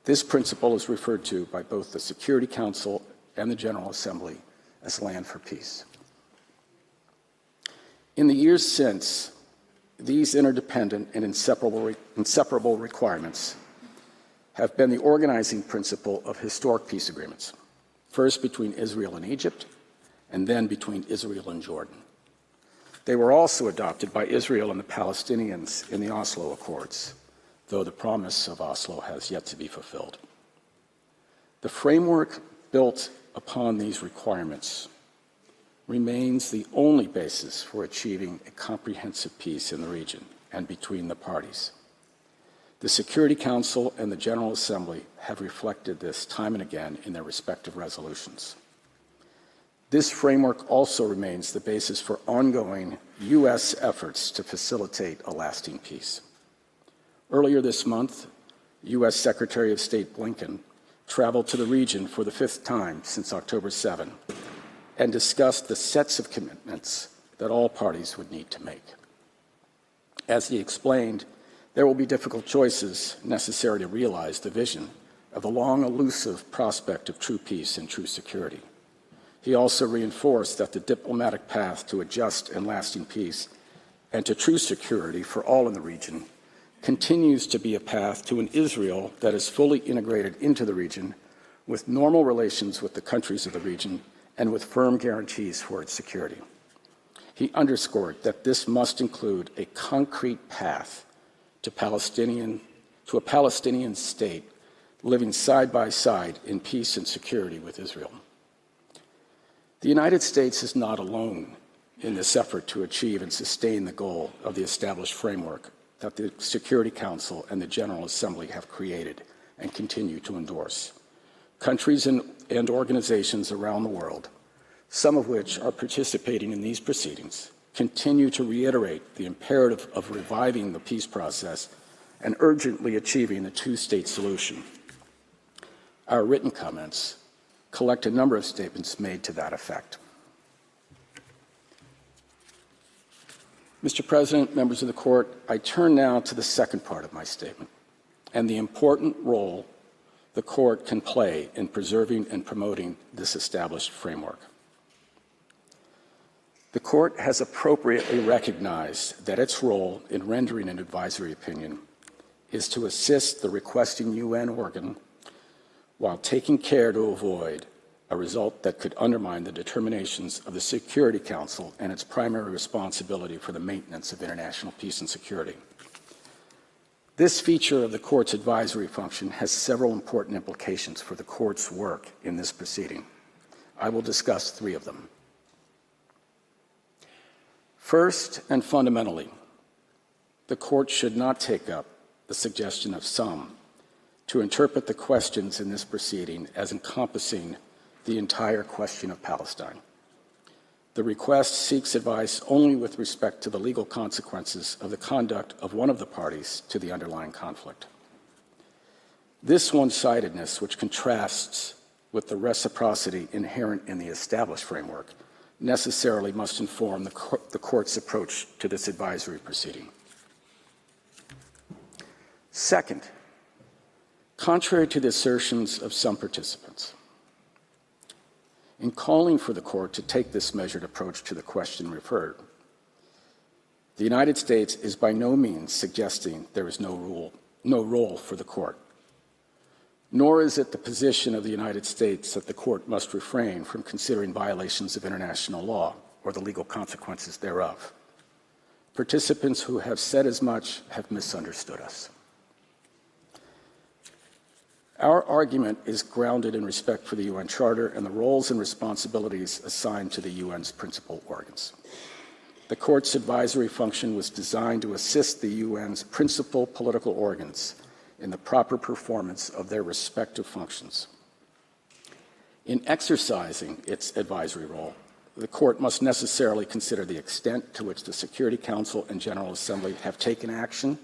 This principle is referred to by both the Security Council and the General Assembly as land for peace. In the years since, these interdependent and inseparable requirements have been the organizing principle of historic peace agreements, first between Israel and Egypt, and then between Israel and Jordan. They were also adopted by Israel and the Palestinians in the Oslo Accords, though the promise of Oslo has yet to be fulfilled. The framework built upon these requirements remains the only basis for achieving a comprehensive peace in the region and between the parties. The Security Council and the General Assembly have reflected this time and again in their respective resolutions. This framework also remains the basis for ongoing U.S. efforts to facilitate a lasting peace. Earlier this month, U.S. Secretary of State Blinken traveled to the region for the 5th time since October 7 and discussed the sets of commitments that all parties would need to make. As he explained, there will be difficult choices necessary to realize the vision of the long elusive prospect of true peace and true security. He also reinforced that the diplomatic path to a just and lasting peace and to true security for all in the region continues to be a path to an Israel that is fully integrated into the region with normal relations with the countries of the region and with firm guarantees for its security. He underscored that this must include a concrete path to a Palestinian state living side by side in peace and security with Israel. The United States is not alone in this effort to achieve and sustain the goal of the established framework that the Security Council and the General Assembly have created and continue to endorse. Countries and organizations around the world, some of which are participating in these proceedings, continue to reiterate the imperative of reviving the peace process and urgently achieving a two-state solution. Our written comments collect a number of statements made to that effect. Mr. President, members of the Court, I turn now to the second part of my statement and the important role the Court can play in preserving and promoting this established framework. The Court has appropriately recognized that its role in rendering an advisory opinion is to assist the requesting UN organ while taking care to avoid a result that could undermine the determinations of the Security Council and its primary responsibility for the maintenance of international peace and security. This feature of the Court's advisory function has several important implications for the Court's work in this proceeding. I will discuss 3 of them. First and fundamentally, the Court should not take up the suggestion of some to interpret the questions in this proceeding as encompassing the entire question of Palestine. The request seeks advice only with respect to the legal consequences of the conduct of one of the parties to the underlying conflict. This one-sidedness, which contrasts with the reciprocity inherent in the established framework, necessarily must inform the Court's approach to this advisory proceeding. Second, contrary to the assertions of some participants, in calling for the Court to take this measured approach to the question referred, the United States is by no means suggesting there is no role for the Court, nor is it the position of the United States that the Court must refrain from considering violations of international law or the legal consequences thereof. Participants who have said as much have misunderstood us. Our argument is grounded in respect for the UN Charter and the roles and responsibilities assigned to the UN's principal organs. The Court's advisory function was designed to assist the UN's principal political organs in the proper performance of their respective functions. In exercising its advisory role, the Court must necessarily consider the extent to which the Security Council and General Assembly have taken action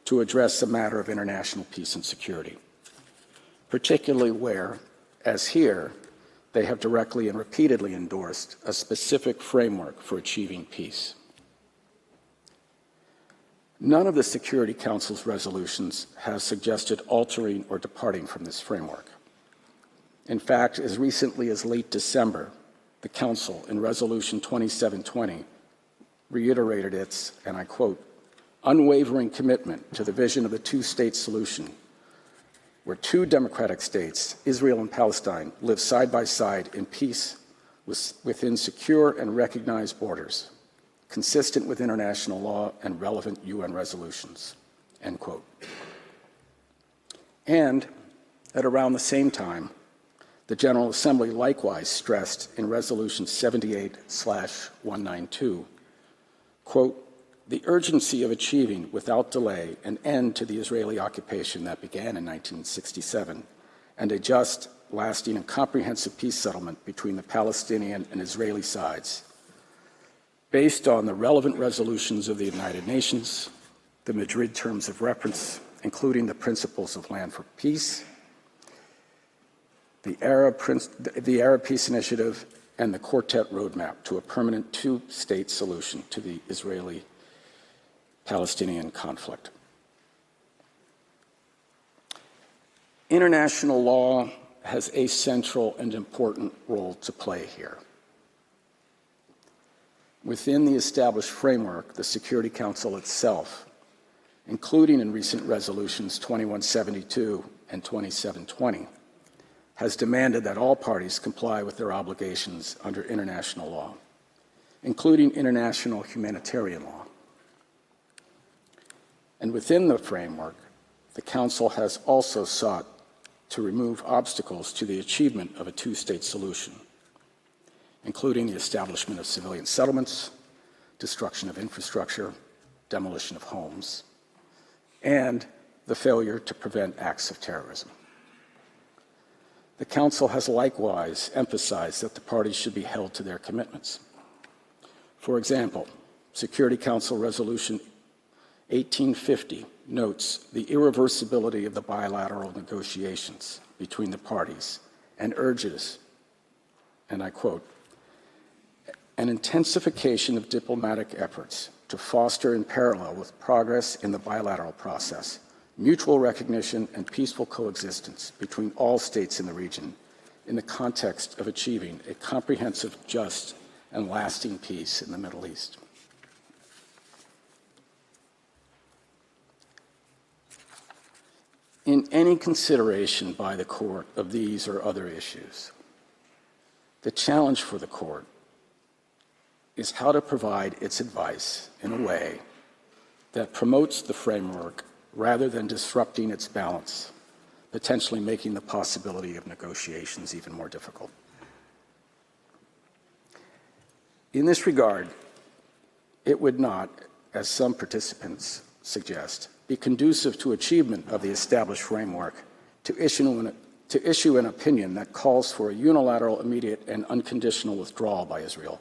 to address the matter of international peace and security, particularly where, as here, they have directly and repeatedly endorsed a specific framework for achieving peace. None of the Security Council's resolutions have suggested altering or departing from this framework. In fact, as recently as late December, the Council, in Resolution 2720, reiterated its, and I quote, unwavering commitment to the vision of the two-state solution, where 2 democratic states, Israel and Palestine, live side by side in peace within secure and recognized borders, consistent with international law and relevant UN resolutions, end quote. And at around the same time, the General Assembly likewise stressed in Resolution 78/192, quote, the urgency of achieving without delay an end to the Israeli occupation that began in 1967 and a just, lasting, and comprehensive peace settlement between the Palestinian and Israeli sides, based on the relevant resolutions of the United Nations, the Madrid Terms of Reference, including the Principles of Land for Peace, the Arab Peace Initiative, and the Quartet Roadmap to a permanent two-state solution to the Israeli-Palestinian conflict. International law has a central and important role to play here. Within the established framework, the Security Council itself, including in recent resolutions 2172 and 2720, has demanded that all parties comply with their obligations under international law, including international humanitarian law. And within the framework, the Council has also sought to remove obstacles to the achievement of a two-state solution, including the establishment of civilian settlements, destruction of infrastructure, demolition of homes, and the failure to prevent acts of terrorism. The Council has likewise emphasized that the parties should be held to their commitments. For example, Security Council Resolution 1850 notes the irreversibility of the bilateral negotiations between the parties and urges, and I quote, an intensification of diplomatic efforts to foster in parallel with progress in the bilateral process, mutual recognition and peaceful coexistence between all states in the region in the context of achieving a comprehensive, just, and lasting peace in the Middle East. In any consideration by the Court of these or other issues, the challenge for the Court is how to provide its advice in a way that promotes the framework rather than disrupting its balance, potentially making the possibility of negotiations even more difficult. In this regard, it would not, as some participants suggest, be conducive to achievement of the established framework to issue an opinion that calls for a unilateral, immediate, and unconditional withdrawal by Israel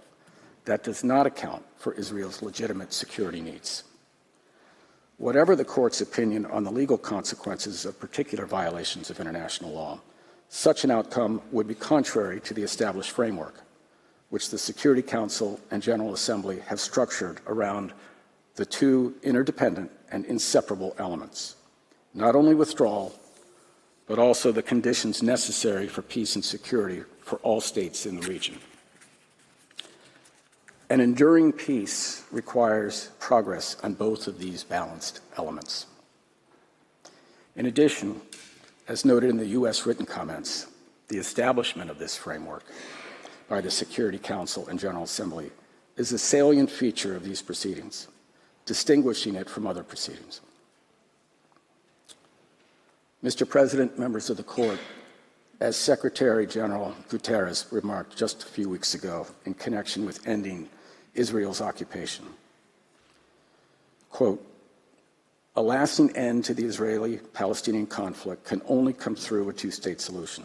that does not account for Israel's legitimate security needs. Whatever the Court's opinion on the legal consequences of particular violations of international law, such an outcome would be contrary to the established framework, which the Security Council and General Assembly have structured around the two interdependent and inseparable elements, not only withdrawal, but also the conditions necessary for peace and security for all states in the region. An enduring peace requires progress on both of these balanced elements. In addition, as noted in the U.S. written comments, the establishment of this framework by the Security Council and General Assembly is a salient feature of these proceedings, distinguishing it from other proceedings. Mr. President, members of the Court, as Secretary General Guterres remarked just a few weeks ago in connection with ending Israel's occupation, quote, a lasting end to the Israeli-Palestinian conflict can only come through a two-state solution.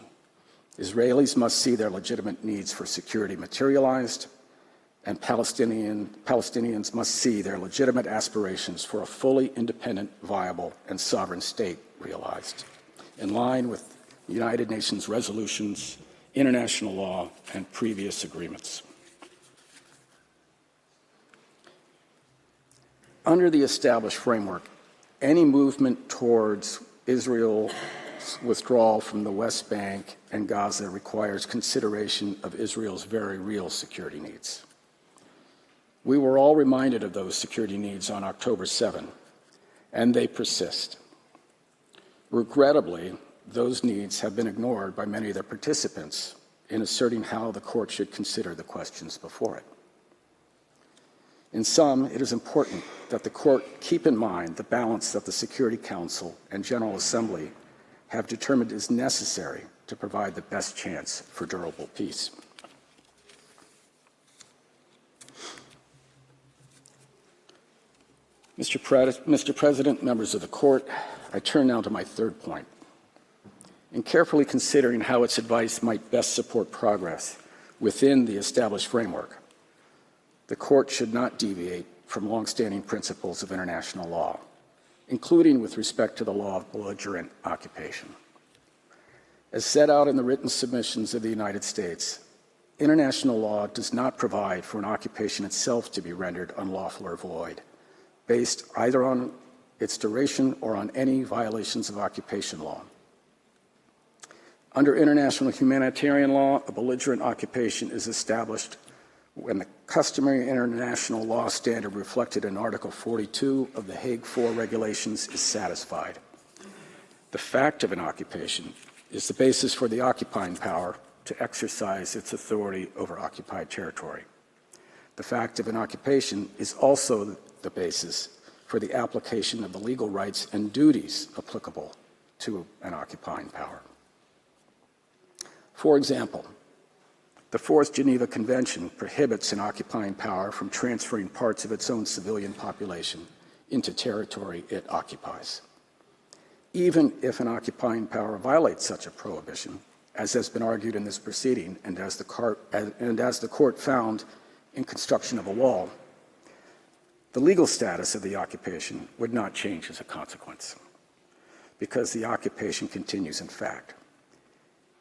Israelis must see their legitimate needs for security materialized, and Palestinians must see their legitimate aspirations for a fully independent, viable, and sovereign state realized, in line with United Nations resolutions, international law, and previous agreements. Under the established framework, any movement towards Israel's withdrawal from the West Bank and Gaza requires consideration of Israel's very real security needs. We were all reminded of those security needs on October 7, and they persist. Regrettably, those needs have been ignored by many of the participants in asserting how the Court should consider the questions before it. In sum, it is important that the Court keep in mind the balance that the Security Council and General Assembly have determined is necessary to provide the best chance for durable peace. Mr. President, members of the Court, I turn now to my third point. In carefully considering how its advice might best support progress within the established framework, the Court should not deviate from longstanding principles of international law, including with respect to the law of belligerent occupation. As set out in the written submissions of the United States, international law does not provide for an occupation itself to be rendered unlawful or void, based either on its duration or on any violations of occupation law. Under international humanitarian law, a belligerent occupation is established when the customary international law standard reflected in Article 42 of the Hague IV regulations is satisfied. The fact of an occupation is the basis for the occupying power to exercise its authority over occupied territory. The fact of an occupation is also the basis for the application of the legal rights and duties applicable to an occupying power. For example, the Fourth Geneva Convention prohibits an occupying power from transferring parts of its own civilian population into territory it occupies. Even if an occupying power violates such a prohibition, as has been argued in this proceeding and as the Court found in construction of a wall, the legal status of the occupation would not change as a consequence, because the occupation continues in fact.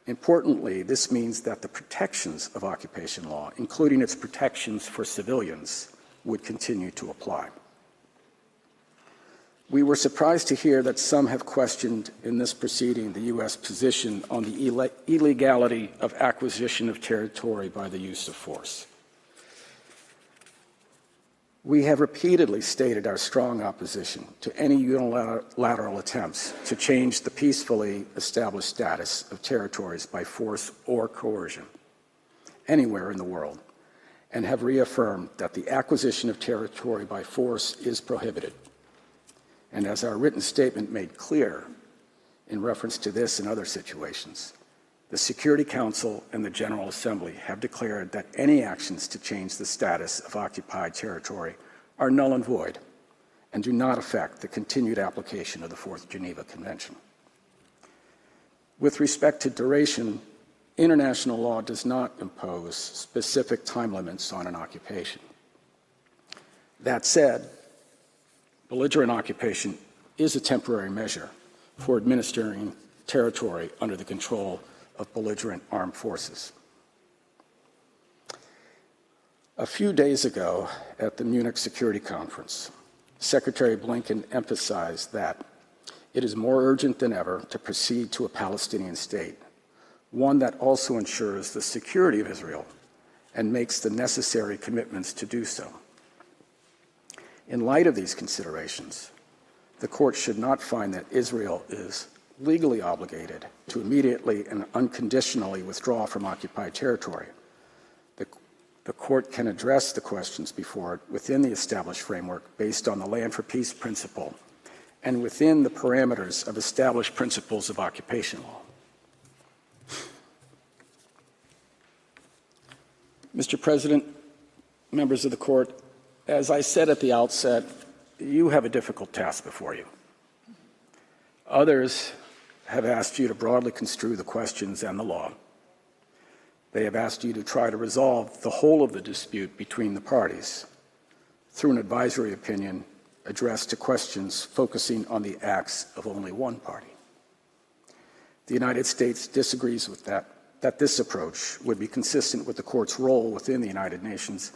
Importantly, this means that the protections of occupation law, including its protections for civilians, would continue to apply. We were surprised to hear that some have questioned in this proceeding the U.S. position on the illegality of acquisition of territory by the use of force. We have repeatedly stated our strong opposition to any unilateral attempts to change the peacefully established status of territories by force or coercion anywhere in the world, and have reaffirmed that the acquisition of territory by force is prohibited. And as our written statement made clear, in reference to this and other situations, the Security Council and the General Assembly have declared that any actions to change the status of occupied territory are null and void and do not affect the continued application of the Fourth Geneva Convention. With respect to duration, international law does not impose specific time limits on an occupation. That said, belligerent occupation is a temporary measure for administering territory under the control of belligerent armed forces. A few days ago at the Munich Security Conference, Secretary Blinken emphasized that it is more urgent than ever to proceed to a Palestinian state, one that also ensures the security of Israel and makes the necessary commitments to do so. In light of these considerations, the Court should not find that Israel is legally obligated to immediately and unconditionally withdraw from occupied territory. The Court can address the questions before it within the established framework based on the Land for Peace principle and within the parameters of established principles of occupation law. Mr. President, members of the Court, as I said at the outset, you have a difficult task before you. Others have asked you to broadly construe the questions and the law. They have asked you to try to resolve the whole of the dispute between the parties through an advisory opinion addressed to questions focusing on the acts of only one party. The United States disagrees with that this approach would be consistent with the Court's role within the United Nations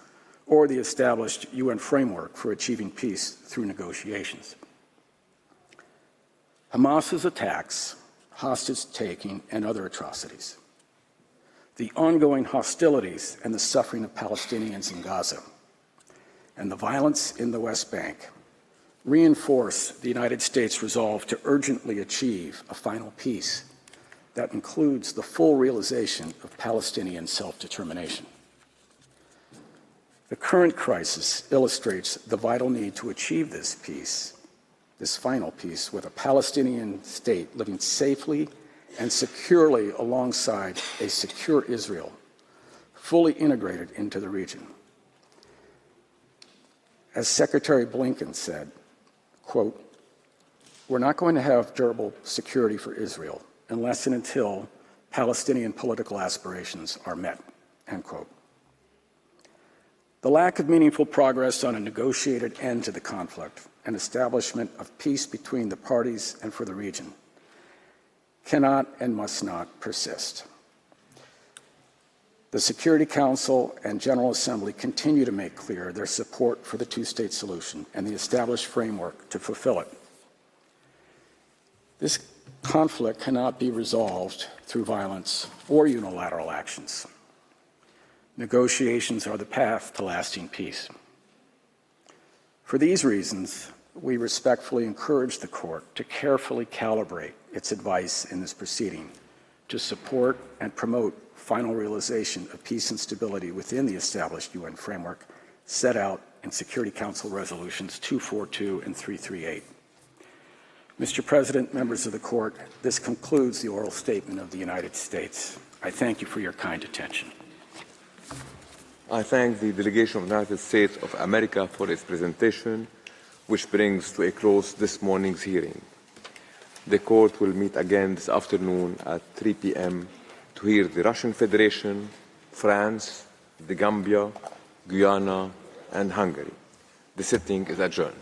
or the established UN framework for achieving peace through negotiations. Hamas's attacks, hostage-taking, and other atrocities, the ongoing hostilities and the suffering of Palestinians in Gaza, and the violence in the West Bank reinforce the United States' resolve to urgently achieve a final peace that includes the full realization of Palestinian self-determination. The current crisis illustrates the vital need to achieve this peace this final peace with a Palestinian state living safely and securely alongside a secure Israel, fully integrated into the region. As Secretary Blinken said, quote, "We're not going to have durable security for Israel unless and until Palestinian political aspirations are met," end quote. The lack of meaningful progress on a negotiated end to the conflict and establishment of peace between the parties and for the region cannot and must not persist. The Security Council and General Assembly continue to make clear their support for the two-state solution and the established framework to fulfill it. This conflict cannot be resolved through violence or unilateral actions. Negotiations are the path to lasting peace. For these reasons, we respectfully encourage the Court to carefully calibrate its advice in this proceeding to support and promote final realization of peace and stability within the established UN framework set out in Security Council Resolutions 242 and 338. Mr. President, members of the Court, this concludes the oral statement of the United States. I thank you for your kind attention. I thank the delegation of the United States of America for its presentation, which brings to a close this morning's hearing. The Court will meet again this afternoon at 3 p.m. to hear the Russian Federation, France, the Gambia, Guyana, and Hungary. The sitting is adjourned.